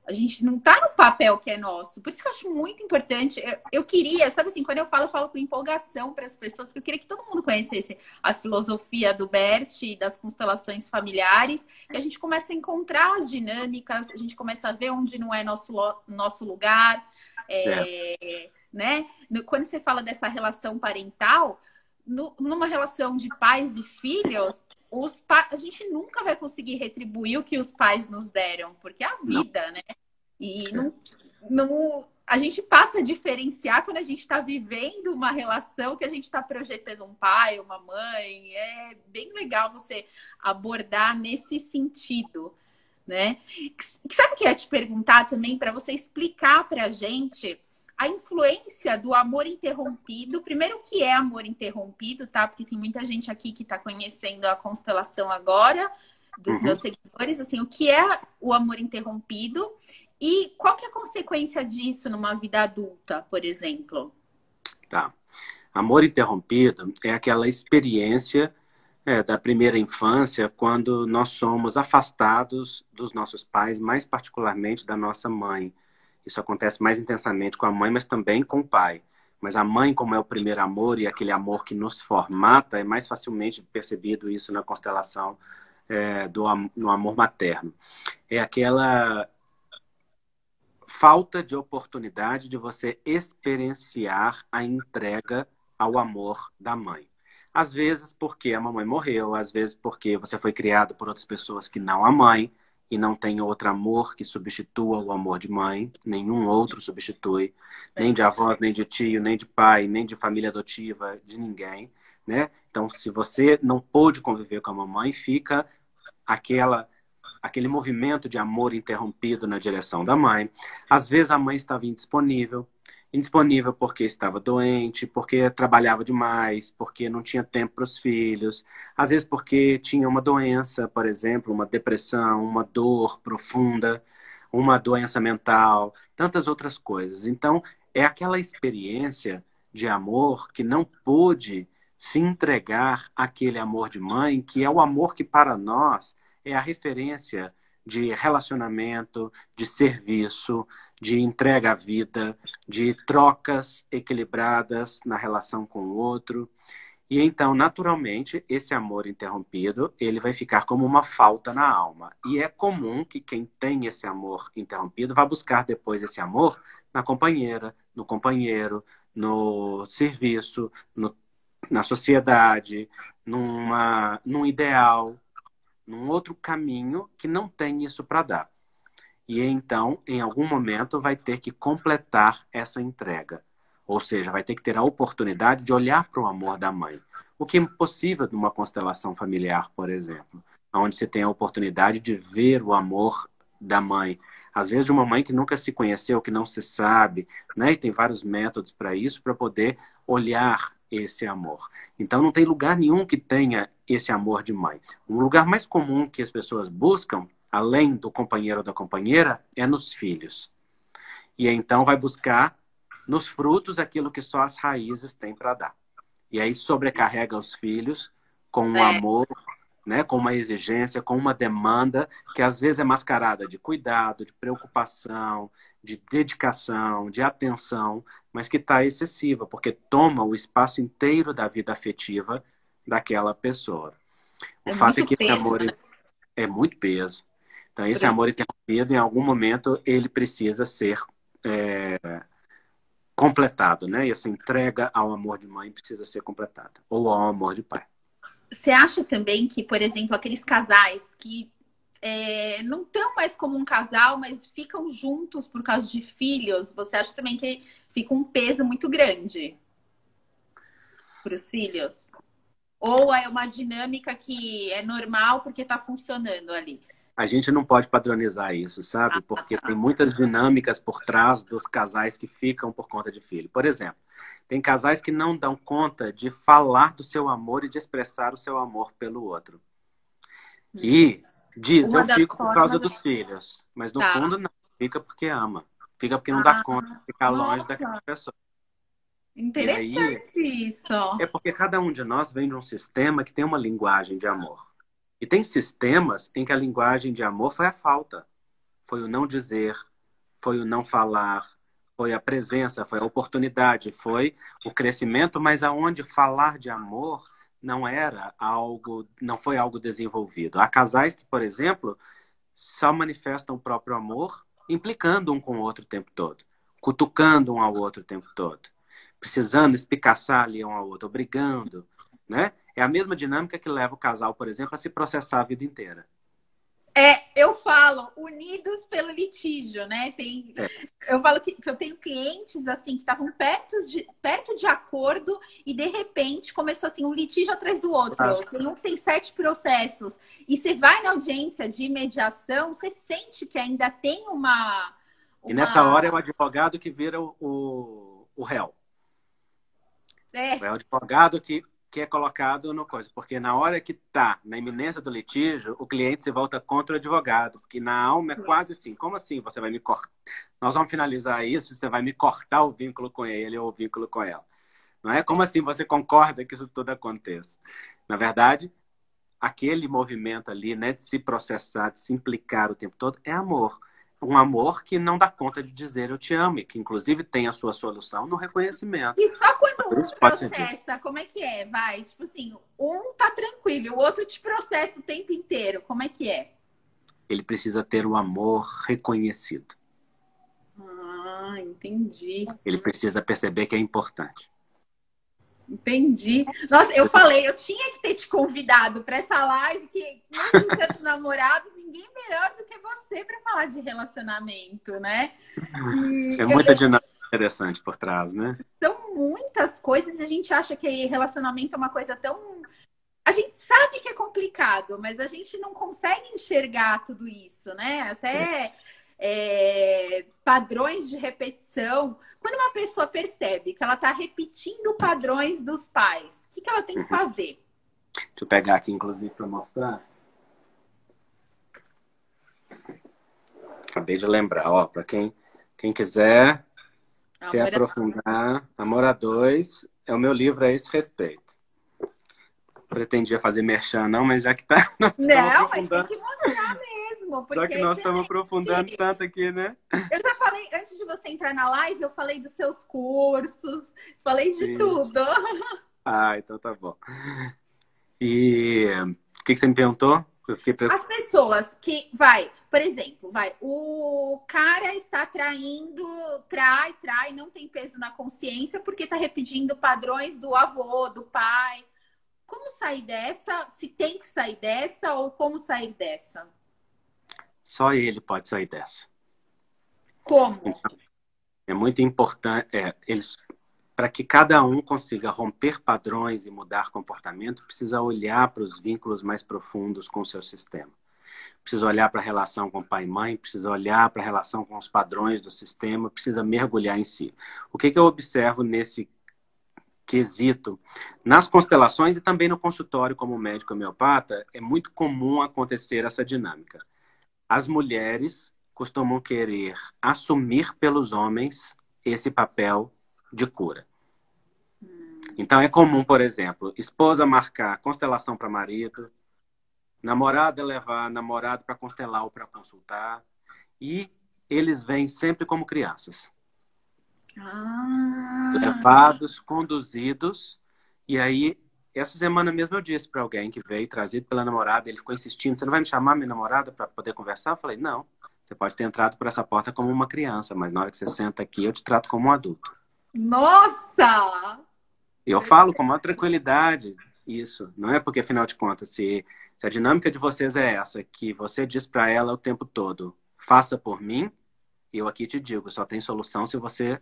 [SPEAKER 1] A gente não tá no papel que é nosso. Por isso que eu acho muito importante. Eu queria, sabe assim, quando eu falo com empolgação para as pessoas, porque eu queria que todo mundo conhecesse a filosofia do Bert e das constelações familiares, que a gente começa a encontrar as dinâmicas, a gente começa a ver onde não é nosso lugar. Né? Quando você fala dessa relação parental, numa relação de pais e filhos, a gente nunca vai conseguir retribuir o que os pais nos deram, porque é a vida, né? E a gente passa a diferenciar quando a gente está vivendo uma relação que a gente está projetando um pai, uma mãe. É bem legal você abordar nesse sentido, né? Sabe o que eu ia te perguntar também, para você explicar para a gente a influência do amor interrompido. Primeiro, o que é amor interrompido, tá? Porque tem muita gente aqui que está conhecendo a constelação agora, dos meus seguidores. Assim, o que é o amor interrompido e qual que é a consequência disso numa vida adulta, por exemplo?
[SPEAKER 2] Tá. Amor interrompido é aquela experiência da primeira infância, quando nós somos afastados dos nossos pais, mais particularmente da nossa mãe. Isso acontece mais intensamente com a mãe, mas também com o pai. Mas a mãe, como é o primeiro amor e aquele amor que nos formata, é mais facilmente percebido isso na constelação no amor materno. É aquela falta de oportunidade de você experienciar a entrega ao amor da mãe. Às vezes porque a mamãe morreu, às vezes porque você foi criado por outras pessoas que não a mãe, e não tem outro amor que substitua o amor de mãe, nenhum outro substitui, nem de avós, nem de tio, nem de pai, nem de família adotiva, de ninguém, né? Então, se você não pôde conviver com a mamãe, fica aquele movimento de amor interrompido na direção da mãe. Às vezes a mãe estava indisponível porque estava doente, porque trabalhava demais, porque não tinha tempo para os filhos, às vezes porque tinha uma doença, por exemplo, uma depressão, uma dor profunda, uma doença mental, tantas outras coisas. Então, é aquela experiência de amor que não pôde se entregar àquele amor de mãe, que é o amor que para nós é a referência de relacionamento, de serviço, de entrega à vida, de trocas equilibradas na relação com o outro. E então, naturalmente, esse amor interrompido, ele vai ficar como uma falta na alma. E é comum que quem tem esse amor interrompido vá buscar depois esse amor na companheira, no companheiro, no serviço, na sociedade, num ideal, num outro caminho que não tem isso para dar. E então, em algum momento, vai ter que completar essa entrega. Ou seja, vai ter que ter a oportunidade de olhar para o amor da mãe. O que é impossível numa constelação familiar, por exemplo, onde você tem a oportunidade de ver o amor da mãe. Às vezes de uma mãe que nunca se conheceu, que não se sabe, né? E tem vários métodos para isso, para poder olhar esse amor. Então não tem lugar nenhum que tenha esse amor de mãe. Um lugar mais comum que as pessoas buscam, além do companheiro ou da companheira, é nos filhos. E então vai buscar nos frutos aquilo que só as raízes têm para dar. E aí sobrecarrega os filhos com um amor, né, com uma exigência, com uma demanda que às vezes é mascarada de cuidado, de preocupação, de dedicação, de atenção, mas que está excessiva, porque toma o espaço inteiro da vida afetiva daquela pessoa. O fato é que esse amor é muito peso. Então, esse amor interrompido, em algum momento, ele precisa ser completado, né? E essa entrega ao amor de mãe precisa ser completada. Ou ao amor de pai.
[SPEAKER 1] Você acha também que, por exemplo, aqueles casais que não estão mais como um casal, mas ficam juntos por causa de filhos, você acha também que fica um peso muito grande para os filhos? Ou é uma dinâmica que é normal porque está funcionando ali?
[SPEAKER 2] A gente não pode padronizar isso, sabe? Porque tem muitas dinâmicas por trás dos casais que ficam por conta de filho. Por exemplo, tem casais que não dão conta de falar do seu amor e de expressar o seu amor pelo outro. E diz, eu fico por causa dos filhos. Mas no fundo não, fica porque ama. Fica porque não dá conta de ficar longe daquela pessoa.
[SPEAKER 1] Interessante isso.
[SPEAKER 2] É porque cada um de nós vem de um sistema que tem uma linguagem de amor. E tem sistemas em que a linguagem de amor foi a falta. Foi o não dizer, foi o não falar, foi a presença, foi a oportunidade, foi o crescimento, mas aonde falar de amor não era algo, não foi algo desenvolvido. Há casais que, por exemplo, só manifestam o próprio amor implicando um com o outro o tempo todo, cutucando um ao outro o tempo todo, precisando espicaçar ali um ao outro, brigando, né? É a mesma dinâmica que leva o casal, por exemplo, a se processar a vida inteira.
[SPEAKER 1] Eu falo, unidos pelo litígio, né? Eu falo que eu tenho clientes assim que estavam perto de acordo e de repente começou assim um litígio atrás do outro.
[SPEAKER 2] Claro.
[SPEAKER 1] Tem um que tem 7 processos. E você vai na audiência de mediação, você sente que ainda tem
[SPEAKER 2] E nessa hora é o advogado que vira o réu. É o advogado que é colocado no coisa. Porque na hora que está na iminência do litígio, o cliente se volta contra o advogado. Porque na alma é quase assim. Como assim você vai me cortar? Nós vamos finalizar isso e você vai me cortar o vínculo com ele ou o vínculo com ela. Não é? Como assim você concorda que isso tudo aconteça? Na verdade, aquele movimento ali, né, de se processar, de se implicar o tempo todo, é amor. Um amor que não dá conta de dizer eu te amo, e que inclusive tem a sua solução no reconhecimento.
[SPEAKER 1] E só quando um processa, como é que é? Vai, tipo assim, um tá tranquilo, o outro te processa o tempo inteiro. Como é que é?
[SPEAKER 2] Ele precisa ter o amor reconhecido.
[SPEAKER 1] Ah, entendi.
[SPEAKER 2] Ele precisa perceber que é importante.
[SPEAKER 1] Entendi. Nossa, eu falei, eu tinha que ter te convidado para essa live, que mesmo tantos namorados, ninguém melhor do que você para falar de relacionamento, né?
[SPEAKER 2] É muita dinâmica interessante por trás, né?
[SPEAKER 1] São muitas coisas e a gente acha que relacionamento é uma coisa tão... A gente sabe que é complicado, mas a gente não consegue enxergar tudo isso, né? Até... padrões de repetição. Quando uma pessoa percebe que ela está repetindo padrões dos pais, o que ela tem que fazer?
[SPEAKER 2] Deixa eu pegar aqui, inclusive, para mostrar. Acabei de lembrar, ó, para quem quiser se aprofundar, Amor a Dois é o meu livro a esse respeito. Pretendia fazer merchan, não, mas já que tá...
[SPEAKER 1] Não, mas tem que mostrar mesmo.
[SPEAKER 2] Já que nós estamos aprofundando tanto aqui, né?
[SPEAKER 1] Eu já falei, antes de você entrar na live, eu falei dos seus cursos, falei de tudo.
[SPEAKER 2] Ah, então tá bom. E o que você me perguntou? Eu fiquei
[SPEAKER 1] As pessoas que, por exemplo, o cara está traindo, trai, não tem peso na consciência porque está repetindo padrões do avô, do pai. Como sair dessa? Se tem que sair dessa ou como sair dessa?
[SPEAKER 2] Só ele pode sair dessa.
[SPEAKER 1] Como?
[SPEAKER 2] Então, é muito importante, para que cada um consiga romper padrões e mudar comportamento, precisa olhar para os vínculos mais profundos com o seu sistema. Precisa olhar para a relação com pai e mãe, precisa olhar para a relação com os padrões do sistema, precisa mergulhar em si. O que eu observo nesse quesito, nas constelações e também no consultório como médico homeopata, é muito comum acontecer essa dinâmica. As mulheres costumam querer assumir pelos homens esse papel de cura. Então é comum, por exemplo, esposa marcar constelação para marido, namorada levar namorado para constelar ou para consultar, e eles vêm sempre como crianças. Levados, conduzidos, e aí, essa semana mesmo eu disse para alguém que veio trazido pela namorada, ele ficou insistindo, você não vai me chamar minha namorada para poder conversar? Eu falei, não, você pode ter entrado por essa porta como uma criança, mas na hora que você senta aqui, eu te trato como um adulto.
[SPEAKER 1] Nossa!
[SPEAKER 2] Eu falo com maior tranquilidade isso, não é porque, afinal de contas, se a dinâmica de vocês é essa, que você diz para ela o tempo todo, faça por mim, eu aqui te digo, só tem solução se você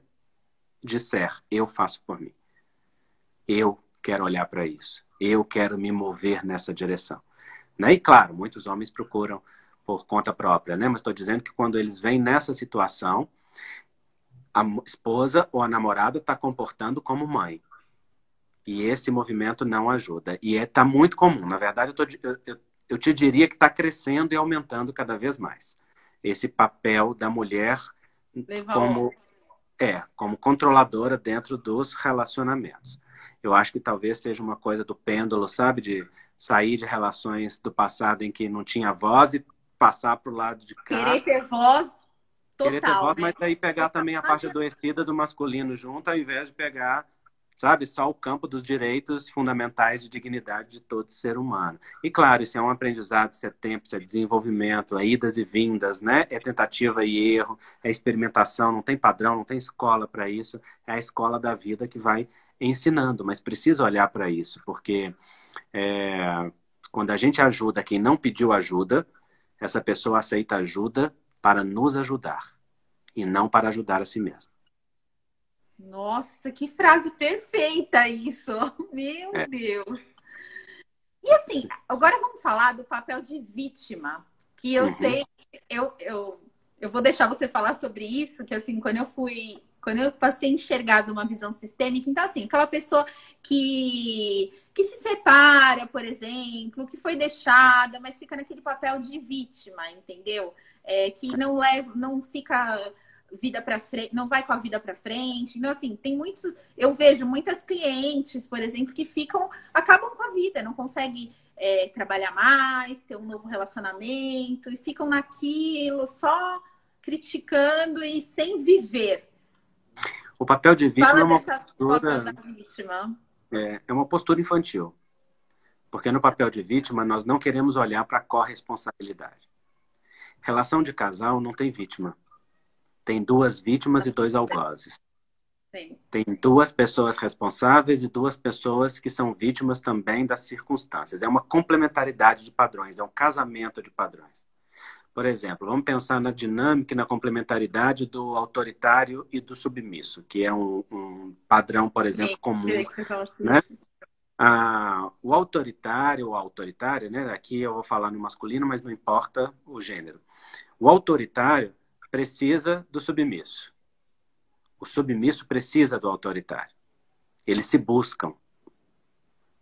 [SPEAKER 2] disser, eu faço por mim. Eu quero olhar para isso. Eu quero me mover nessa direção. Né? E claro, muitos homens procuram por conta própria, né? Mas estou dizendo que quando eles vêm nessa situação, a esposa ou a namorada está comportando como mãe. E esse movimento não ajuda. E está muito comum. Na verdade, eu te diria que está crescendo e aumentando cada vez mais. Esse papel da mulher como controladora dentro dos relacionamentos. Eu acho que talvez seja uma coisa do pêndulo, sabe? De sair de relações do passado em que não tinha voz e passar para o lado de cá.
[SPEAKER 1] Querer ter voz
[SPEAKER 2] Querer ter
[SPEAKER 1] Total,
[SPEAKER 2] voz,
[SPEAKER 1] né?
[SPEAKER 2] mas aí pegar também a parte adoecida do masculino junto, ao invés de pegar, sabe, só o campo dos direitos fundamentais de dignidade de todo ser humano. E claro, isso é um aprendizado, isso é tempo, isso é desenvolvimento, é idas e vindas, né? É tentativa e erro, é experimentação, não tem padrão, não tem escola para isso, é a escola da vida que vai ensinando, mas precisa olhar para isso, porque quando a gente ajuda quem não pediu ajuda, essa pessoa aceita ajuda para nos ajudar e não para ajudar a si mesma.
[SPEAKER 1] Nossa, que frase perfeita isso! Meu
[SPEAKER 2] É.
[SPEAKER 1] Deus! E assim, agora vamos falar do papel de vítima, que eu
[SPEAKER 2] Uhum.
[SPEAKER 1] sei, eu vou deixar você falar sobre isso, que assim, quando eu passei a enxergar de uma visão sistêmica, então assim, aquela pessoa que se separa, por exemplo, que foi deixada, mas fica naquele papel de vítima, entendeu? Que não leva, não fica vida para frente, não vai com a vida para frente. Então, assim, tem muitos. Eu vejo muitas clientes, por exemplo, que acabam com a vida, não conseguem trabalhar mais, ter um novo relacionamento, e ficam naquilo, só criticando e sem viver.
[SPEAKER 2] O papel de vítima
[SPEAKER 1] Fala dessa papel da vítima.
[SPEAKER 2] é uma postura infantil. Porque no papel de vítima, nós não queremos olhar para a corresponsabilidade. Relação de casal não tem vítima. Tem duas vítimas e dois algozes.
[SPEAKER 1] Sim.
[SPEAKER 2] Tem duas pessoas responsáveis e duas pessoas que são vítimas também das circunstâncias. É uma complementaridade de padrões, é um casamento de padrões. Por exemplo, vamos pensar na dinâmica e na complementaridade do autoritário e do submisso, que é um padrão, por exemplo, comum, né? O autoritário ou autoritária, né? Aqui eu vou falar no masculino, mas não importa o gênero. O autoritário precisa do submisso. O submisso precisa do autoritário. Eles se buscam,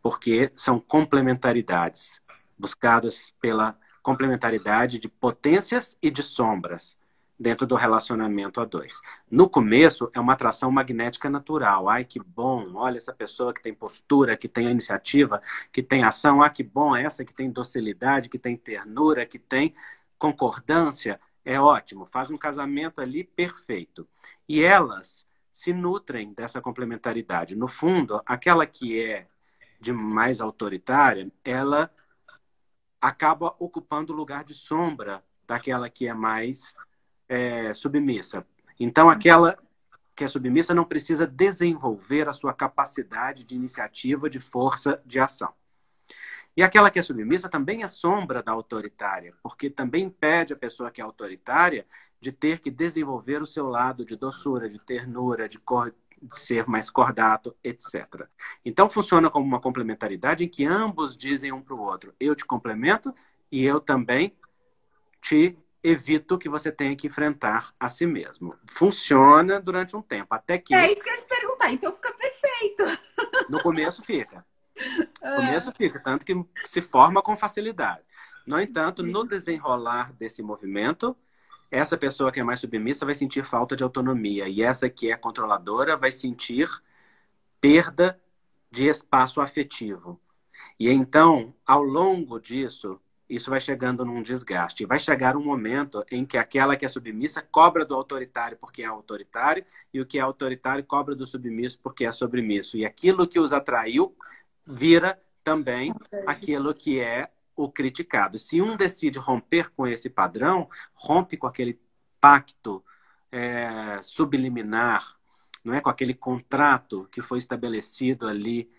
[SPEAKER 2] porque são complementaridades, buscadas pela complementaridade de potências e de sombras dentro do relacionamento a dois. No começo, é uma atração magnética natural. Ai, que bom, olha essa pessoa que tem postura, que tem iniciativa, que tem ação. Ah, que bom, essa que tem docilidade, que tem ternura, que tem concordância. É ótimo, faz um casamento ali perfeito. E elas se nutrem dessa complementaridade. No fundo, aquela que é de mais autoritária, ela acaba ocupando o lugar de sombra daquela que é mais submissa. Então, aquela que é submissa não precisa desenvolver a sua capacidade de iniciativa, de força, de ação. E aquela que é submissa também é sombra da autoritária, porque também impede a pessoa que é autoritária de ter que desenvolver o seu lado de doçura, de ternura, de ser mais cordato, etc. Então, funciona como uma complementaridade em que ambos dizem um para o outro: eu te complemento e eu também te evito que você tenha que enfrentar a si mesmo. Funciona durante um tempo, até que...
[SPEAKER 1] É isso que eu ia te perguntar, então fica perfeito.
[SPEAKER 2] No começo fica. No começo fica, tanto que se forma com facilidade. No entanto, no desenrolar desse movimento, essa pessoa que é mais submissa vai sentir falta de autonomia. E essa que é controladora vai sentir perda de espaço afetivo. E então, ao longo disso, isso vai chegando num desgaste. E vai chegar um momento em que aquela que é submissa cobra do autoritário porque é autoritário, e o que é autoritário cobra do submisso porque é submisso. E aquilo que os atraiu vira também aquilo que é o criticado. Se um decide romper com esse padrão, rompe com aquele pacto subliminar, não é, com aquele contrato que foi estabelecido ali,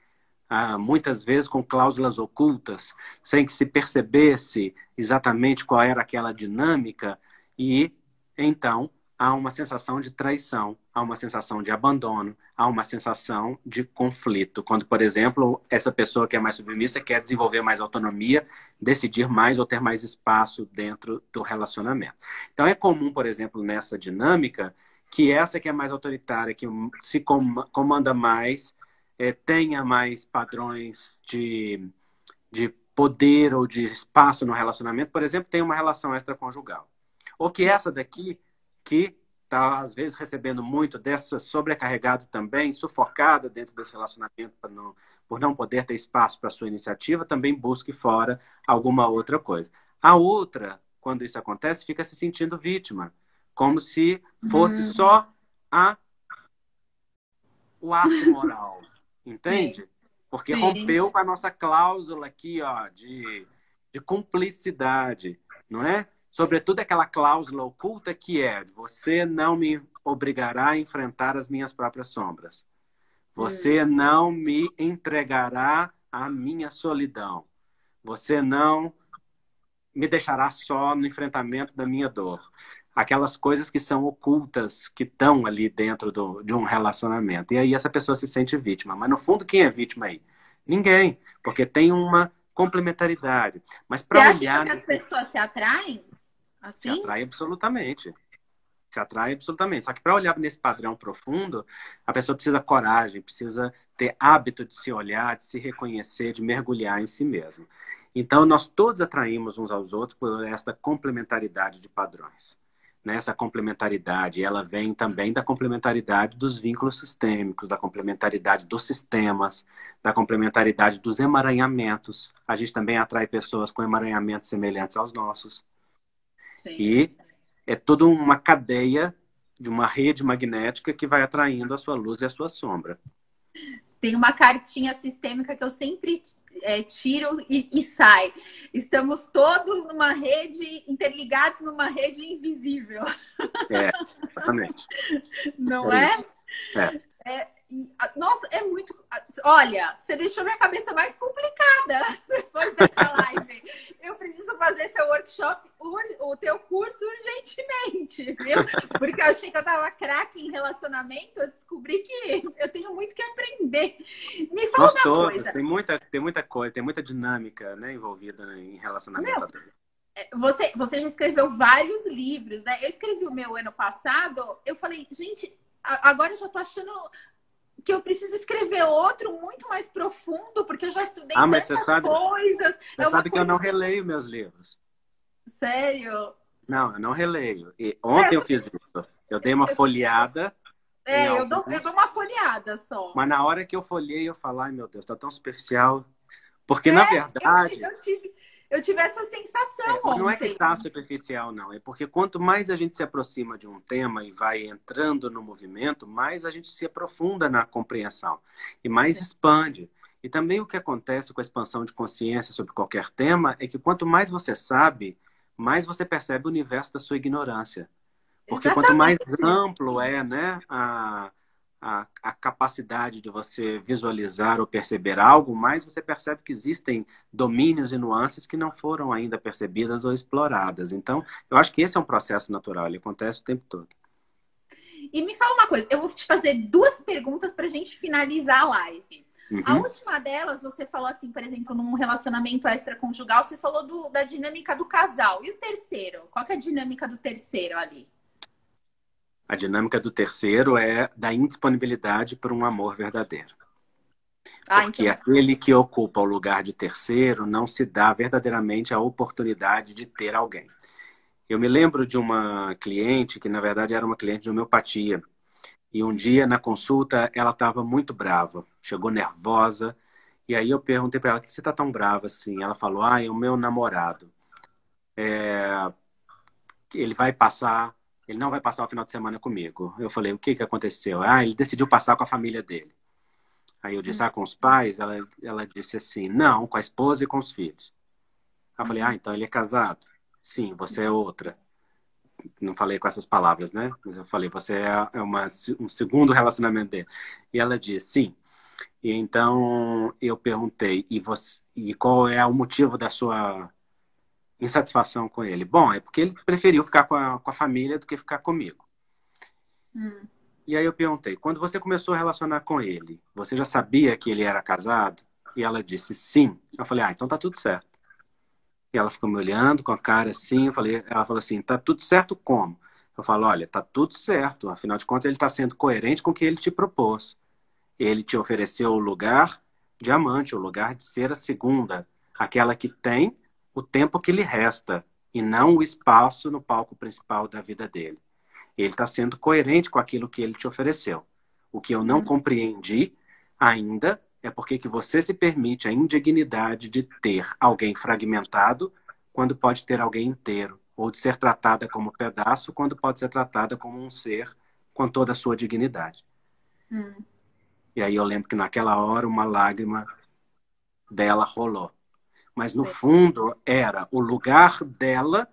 [SPEAKER 2] muitas vezes com cláusulas ocultas, sem que se percebesse exatamente qual era aquela dinâmica, e então há uma sensação de traição, há uma sensação de abandono, há uma sensação de conflito. Quando, por exemplo, essa pessoa que é mais submissa quer desenvolver mais autonomia, decidir mais ou ter mais espaço dentro do relacionamento. Então é comum, por exemplo, nessa dinâmica, que essa que é mais autoritária, que se comanda mais, tenha mais padrões de poder ou de espaço no relacionamento, por exemplo, tem uma relação extraconjugal. Ou que essa daqui, que está, às vezes, recebendo muito dessa sobrecarregada também, sufocada dentro desse relacionamento por não poder ter espaço para sua iniciativa, também busque fora alguma outra coisa. A outra, quando isso acontece, fica se sentindo vítima, como se fosse só o ato moral, entende? Porque rompeu com a nossa cláusula aqui, ó, de cumplicidade, não é? Sobretudo aquela cláusula oculta que é: você não me obrigará a enfrentar as minhas próprias sombras. Você não me entregará à minha solidão. Você não me deixará só no enfrentamento da minha dor. Aquelas coisas que são ocultas, que estão ali dentro de um relacionamento. E aí essa pessoa se sente vítima. Mas no fundo, quem é vítima aí? Ninguém, porque tem uma complementaridade. Mas
[SPEAKER 1] Você
[SPEAKER 2] para
[SPEAKER 1] acha
[SPEAKER 2] olhar...
[SPEAKER 1] que as pessoas se atraem?
[SPEAKER 2] Se
[SPEAKER 1] Assim?
[SPEAKER 2] atrai absolutamente. Se atrai absolutamente. Só que para olhar nesse padrão profundo, a pessoa precisa de coragem, precisa ter hábito de se olhar, de se reconhecer, de mergulhar em si mesmo. Então, nós todos atraímos uns aos outros por essa complementaridade de padrões. Essa complementaridade, ela vem também da complementaridade dos vínculos sistêmicos, da complementaridade dos sistemas, da complementaridade dos emaranhamentos. A gente também atrai pessoas com emaranhamentos semelhantes aos nossos.
[SPEAKER 1] Sim.
[SPEAKER 2] E é toda uma cadeia de uma rede magnética que vai atraindo a sua luz e a sua sombra.
[SPEAKER 1] Tem uma cartinha sistêmica que eu sempre tiro e sai. Estamos todos numa rede, interligados numa rede invisível.
[SPEAKER 2] Exatamente.
[SPEAKER 1] Não é? Nossa, é muito... Olha, você deixou minha cabeça mais complicada depois dessa live. Eu preciso fazer seu workshop, o teu curso urgentemente, viu? Porque eu achei que eu tava craque em relacionamento, eu descobri que eu tenho muito que aprender. Me fala uma coisa.
[SPEAKER 2] Tem muita coisa, tem muita dinâmica, né, envolvida em relacionamento.
[SPEAKER 1] Você já escreveu vários livros, né? Eu escrevi o meu ano passado, eu falei, gente, agora eu já tô achando que eu preciso escrever outro muito mais profundo, porque eu já estudei tantas coisas.
[SPEAKER 2] Você sabe que eu não releio meus livros.
[SPEAKER 1] Sério?
[SPEAKER 2] Não, eu não releio. E ontem eu fiz isso. Eu dei uma folheada.
[SPEAKER 1] Eu dou uma folheada só.
[SPEAKER 2] Mas na hora que eu folhei, eu falo, ai meu Deus, tá tão superficial. Porque na verdade...
[SPEAKER 1] Eu tive essa sensação ontem.
[SPEAKER 2] Não é que está superficial, não. É porque quanto mais a gente se aproxima de um tema e vai entrando no movimento, mais a gente se aprofunda na compreensão e mais expande. E também o que acontece com a expansão de consciência sobre qualquer tema é que quanto mais você sabe, mais você percebe o universo da sua ignorância. Porque quanto mais amplo é, né, a capacidade de você visualizar ou perceber algo, mais você percebe que existem domínios e nuances que não foram ainda percebidas ou exploradas. Então, eu acho que esse é um processo natural, ele acontece o tempo todo.
[SPEAKER 1] E me fala uma coisa, eu vou te fazer duas perguntas para a gente finalizar a live. A última delas, você falou assim, por exemplo, num relacionamento extraconjugal, você falou da dinâmica do casal. E o terceiro? Qual que é a dinâmica do terceiro ali?
[SPEAKER 2] A dinâmica do terceiro é da indisponibilidade por um amor verdadeiro. Porque aquele que ocupa o lugar de terceiro não se dá verdadeiramente a oportunidade de ter alguém. Eu me lembro de uma cliente que, na verdade, era uma cliente de homeopatia. E um dia, na consulta, ela estava muito brava. Chegou nervosa. E aí eu perguntei para ela, por que você está tão brava assim? Ela falou, é o meu namorado. Ele não vai passar o final de semana comigo. Eu falei, o que aconteceu? Ele decidiu passar com a família dele. Aí eu disse, com os pais? Ela disse assim, não, com a esposa e com os filhos. Eu falei, então ele é casado? Sim, você é outra. Não falei com essas palavras, né? Mas eu falei, você é um segundo relacionamento dele. E ela disse, sim. E então eu perguntei, e qual é o motivo da sua insatisfação com ele? Bom, é porque ele preferiu ficar com a família do que ficar comigo. E aí eu perguntei, quando você começou a relacionar com ele, você já sabia que ele era casado? E ela disse sim. Eu falei, então tá tudo certo. E ela ficou me olhando com a cara assim, ela falou assim, tá tudo certo como? Eu falo, olha, tá tudo certo, afinal de contas ele está sendo coerente com o que ele te propôs. Ele te ofereceu o lugar de amante, o lugar de ser a segunda, aquela que tem o tempo que lhe resta, e não o espaço no palco principal da vida dele. Ele está sendo coerente com aquilo que ele te ofereceu. O que eu não compreendi ainda é porque que você se permite a indignidade de ter alguém fragmentado quando pode ter alguém inteiro ou de ser tratada como pedaço, quando pode ser tratada como um ser com toda a sua dignidade. E aí eu lembro que naquela hora uma lágrima dela rolou. Mas no fundo era o lugar dela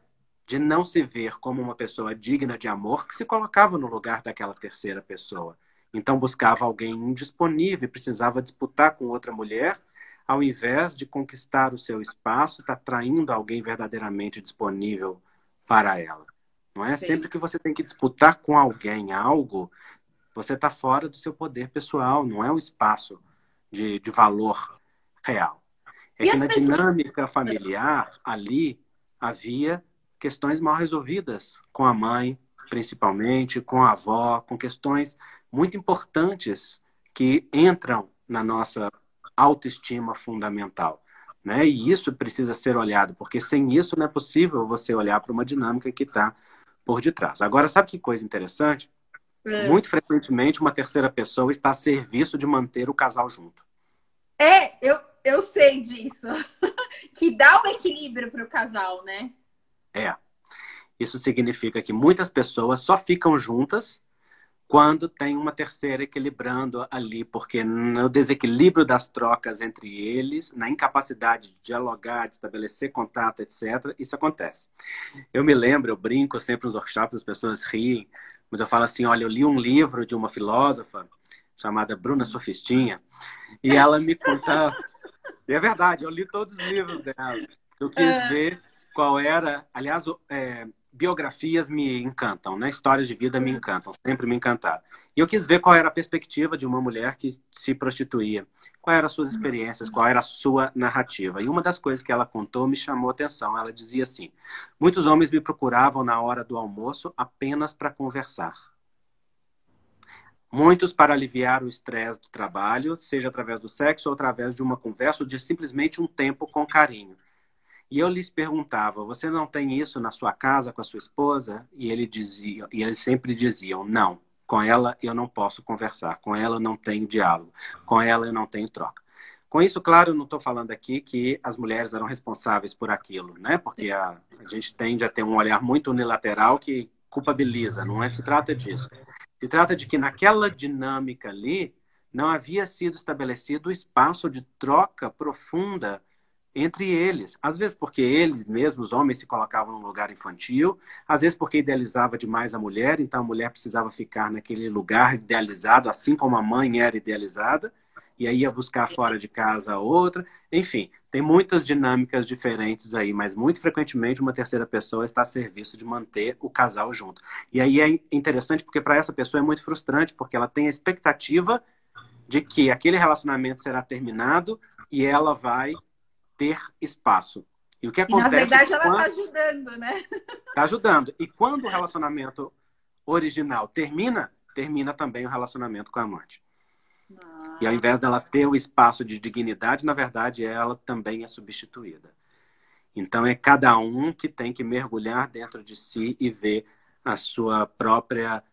[SPEAKER 2] de não se ver como uma pessoa digna de amor, que se colocava no lugar daquela terceira pessoa. Então buscava alguém indisponível e precisava disputar com outra mulher, ao invés de conquistar o seu espaço, está traindo alguém verdadeiramente disponível para ela. Não é? Sempre que você tem que disputar com alguém algo, você está fora do seu poder pessoal, não é um espaço de valor real. É que na dinâmica familiar, ali, havia questões mal resolvidas com a mãe, principalmente, com a avó, com questões muito importantes que entram na nossa autoestima fundamental. Né? E isso precisa ser olhado, porque sem isso não é possível você olhar para uma dinâmica que está por detrás. Agora, sabe que coisa interessante? Muito frequentemente, uma terceira pessoa está a serviço de manter o casal junto.
[SPEAKER 1] Eu sei disso. Que dá um equilíbrio para o casal, né?
[SPEAKER 2] Isso significa que muitas pessoas só ficam juntas quando tem uma terceira equilibrando ali, porque no desequilíbrio das trocas entre eles, na incapacidade de dialogar, de estabelecer contato, etc., isso acontece. Eu me lembro, eu brinco sempre nos workshops, as pessoas riem, mas eu falo assim, olha, eu li um livro de uma filósofa chamada Bruna Sofistinha, e ela me contava, e é verdade, eu li todos os livros dela, eu quis ver qual era, aliás, biografias me encantam, né? Histórias de vida me encantam, sempre me encantaram. E eu quis ver qual era a perspectiva de uma mulher que se prostituía, quais eram as suas experiências, qual era a sua narrativa. E uma das coisas que ela contou me chamou a atenção. Ela dizia assim, muitos homens me procuravam na hora do almoço apenas para conversar. Muitos para aliviar o estresse do trabalho, seja através do sexo ou através de uma conversa ou de simplesmente um tempo com carinho. E eu lhes perguntava, você não tem isso na sua casa com a sua esposa? E eles sempre diziam, não, com ela eu não posso conversar, com ela eu não tenho diálogo, com ela eu não tenho troca. Com isso, claro, eu não estou falando aqui que as mulheres eram responsáveis por aquilo, né? Porque a gente tende a ter um olhar muito unilateral que culpabiliza, não é? Se trata disso. Se trata de que naquela dinâmica ali não havia sido estabelecido o espaço de troca profunda entre eles. Às vezes porque eles mesmos, os homens, se colocavam num lugar infantil, às vezes porque idealizava demais a mulher, então a mulher precisava ficar naquele lugar idealizado, assim como a mãe era idealizada, e aí ia buscar fora de casa a outra. Enfim, tem muitas dinâmicas diferentes aí, mas muito frequentemente uma terceira pessoa está a serviço de manter o casal junto. E aí é interessante porque para essa pessoa é muito frustrante, porque ela tem a expectativa de que aquele relacionamento será terminado e ela vai ter espaço. E o que acontece?
[SPEAKER 1] E, na verdade, ela está ajudando, né?
[SPEAKER 2] Está ajudando. E quando o relacionamento original termina, termina também o relacionamento com a amante. E ao invés dela ter o espaço de dignidade, na verdade, ela também é substituída. Então, é cada um que tem que mergulhar dentro de si e ver a sua própria...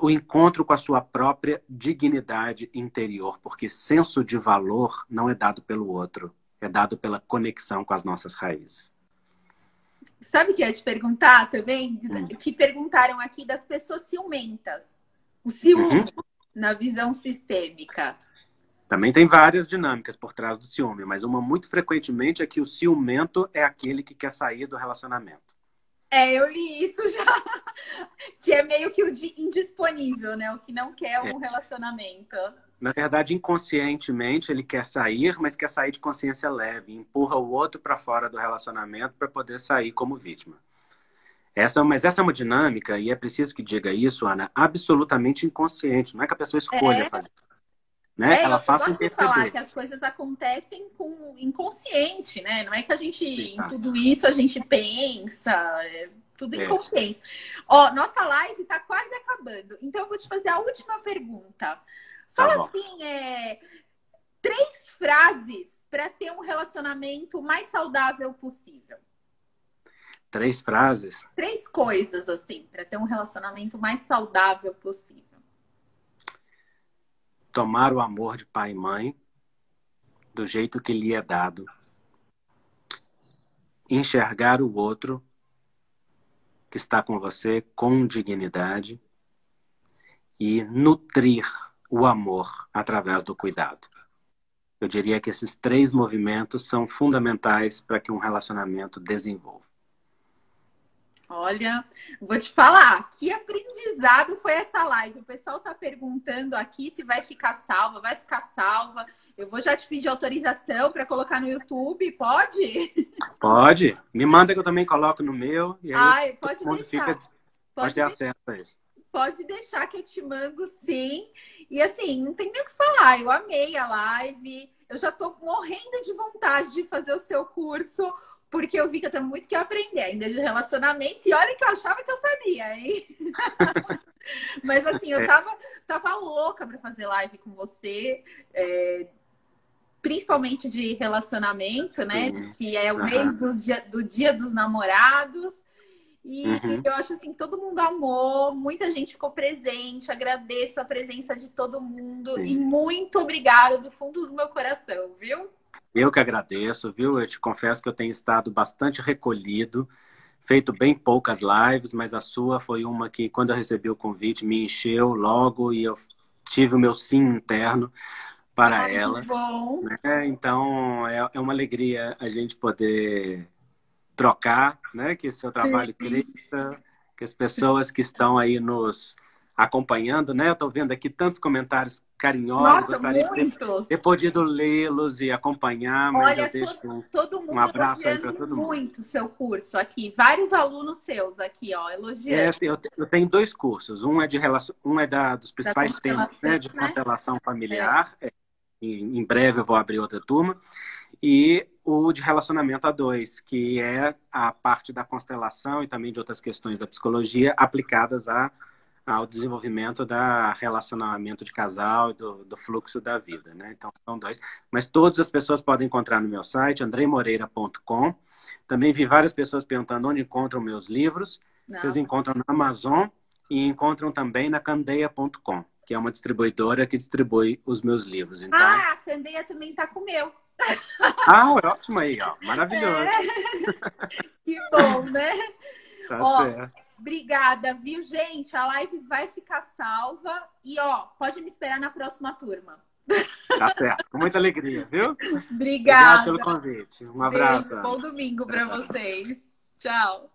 [SPEAKER 2] o encontro com a sua própria dignidade interior, porque senso de valor não é dado pelo outro, é dado pela conexão com as nossas raízes.
[SPEAKER 1] Sabe o que eu ia te perguntar também? Que perguntaram aqui das pessoas ciumentas. O ciúme na visão sistêmica.
[SPEAKER 2] Também tem várias dinâmicas por trás do ciúme, mas uma muito frequentemente é que o ciumento é aquele que quer sair do relacionamento.
[SPEAKER 1] Eu li isso já. Que é meio que o indisponível, né? O que não quer um relacionamento.
[SPEAKER 2] Na verdade, inconscientemente, ele quer sair, mas quer sair de consciência leve. Empurra o outro para fora do relacionamento para poder sair como vítima. Mas essa é uma dinâmica, e é preciso que diga isso, Ana, absolutamente inconsciente. Não é que a pessoa escolha fazer. Né? Ela faz sem perceber.
[SPEAKER 1] Falar que as coisas acontecem com inconsciente, né? Não é que a gente, em tudo isso, a gente pensa, tudo inconsciente. Ó, nossa live tá quase acabando, então eu vou te fazer a última pergunta. Fala assim, 3 frases para ter um relacionamento mais saudável possível.
[SPEAKER 2] 3 frases?
[SPEAKER 1] 3 coisas, assim, para ter um relacionamento mais saudável possível.
[SPEAKER 2] Tomar o amor de pai e mãe do jeito que lhe é dado. Enxergar o outro que está com você com dignidade e nutrir o amor através do cuidado. Eu diria que esses 3 movimentos são fundamentais para que um relacionamento desenvolva.
[SPEAKER 1] Olha, vou te falar, que aprendizado foi essa live. O pessoal tá perguntando aqui se vai ficar salva, vai ficar salva. Eu vou já te pedir autorização para colocar no YouTube, pode?
[SPEAKER 2] Pode, me manda que eu também coloco no meu. E aí
[SPEAKER 1] pode deixar.
[SPEAKER 2] Pode ter acesso a isso.
[SPEAKER 1] Pode deixar que eu te mando, sim. E assim, não tem nem o que falar. Eu amei a live. Eu já tô morrendo de vontade de fazer o seu curso, porque eu vi que eu tenho muito que aprender ainda de relacionamento. E olha que eu achava que eu sabia, hein? Mas assim, eu tava louca para fazer live com você. Principalmente de relacionamento, né? Sim. Que é o mês do Dia dos Namorados. E eu acho assim, todo mundo amou, muita gente ficou presente, agradeço a presença de todo mundo. Sim. E muito obrigada do fundo do meu coração, viu?
[SPEAKER 2] Eu que agradeço, viu? Eu te confesso que eu tenho estado bastante recolhido, feito bem poucas lives, mas a sua foi uma que, quando eu recebi o convite, me encheu logo e eu tive o meu sim interno para ela.
[SPEAKER 1] Que bom.
[SPEAKER 2] Né? Então, é uma alegria a gente poder trocar, né? Que seu trabalho cresça, que as pessoas que estão aí nos acompanhando, né? Eu estou vendo aqui tantos comentários carinhosos.
[SPEAKER 1] Nossa,
[SPEAKER 2] gostaria de ter podido lê-los e acompanhar, mas
[SPEAKER 1] olha,
[SPEAKER 2] eu deixo
[SPEAKER 1] todo mundo
[SPEAKER 2] um abraço aí para todo mundo.
[SPEAKER 1] Muito seu curso aqui, vários alunos seus aqui, ó, elogiando.
[SPEAKER 2] Eu tenho 2 cursos, um é dos principais temas, né? De constelação familiar. Em breve eu vou abrir outra turma. E o de relacionamento a 2, que é a parte da constelação e também de outras questões da psicologia aplicadas ao desenvolvimento da relacionamento de casal e do fluxo da vida, né? Então, são 2. Mas todas as pessoas podem encontrar no meu site, andreimoreira.com. Também vi várias pessoas perguntando onde encontram meus livros. Não. Vocês encontram na Amazon e encontram também na candeia.com, que é uma distribuidora que distribui os meus livros. Então...
[SPEAKER 1] a Candeia também tá com o meu.
[SPEAKER 2] Ótimo aí, ó. Maravilhoso.
[SPEAKER 1] Que bom, né?
[SPEAKER 2] Tá certo.
[SPEAKER 1] Obrigada, viu, gente? A live vai ficar salva. E, pode me esperar na próxima turma.
[SPEAKER 2] Tá certo. Com muita alegria, viu?
[SPEAKER 1] Obrigada.
[SPEAKER 2] Obrigado pelo convite. Um abraço.
[SPEAKER 1] Beijo, bom domingo para vocês. Tchau.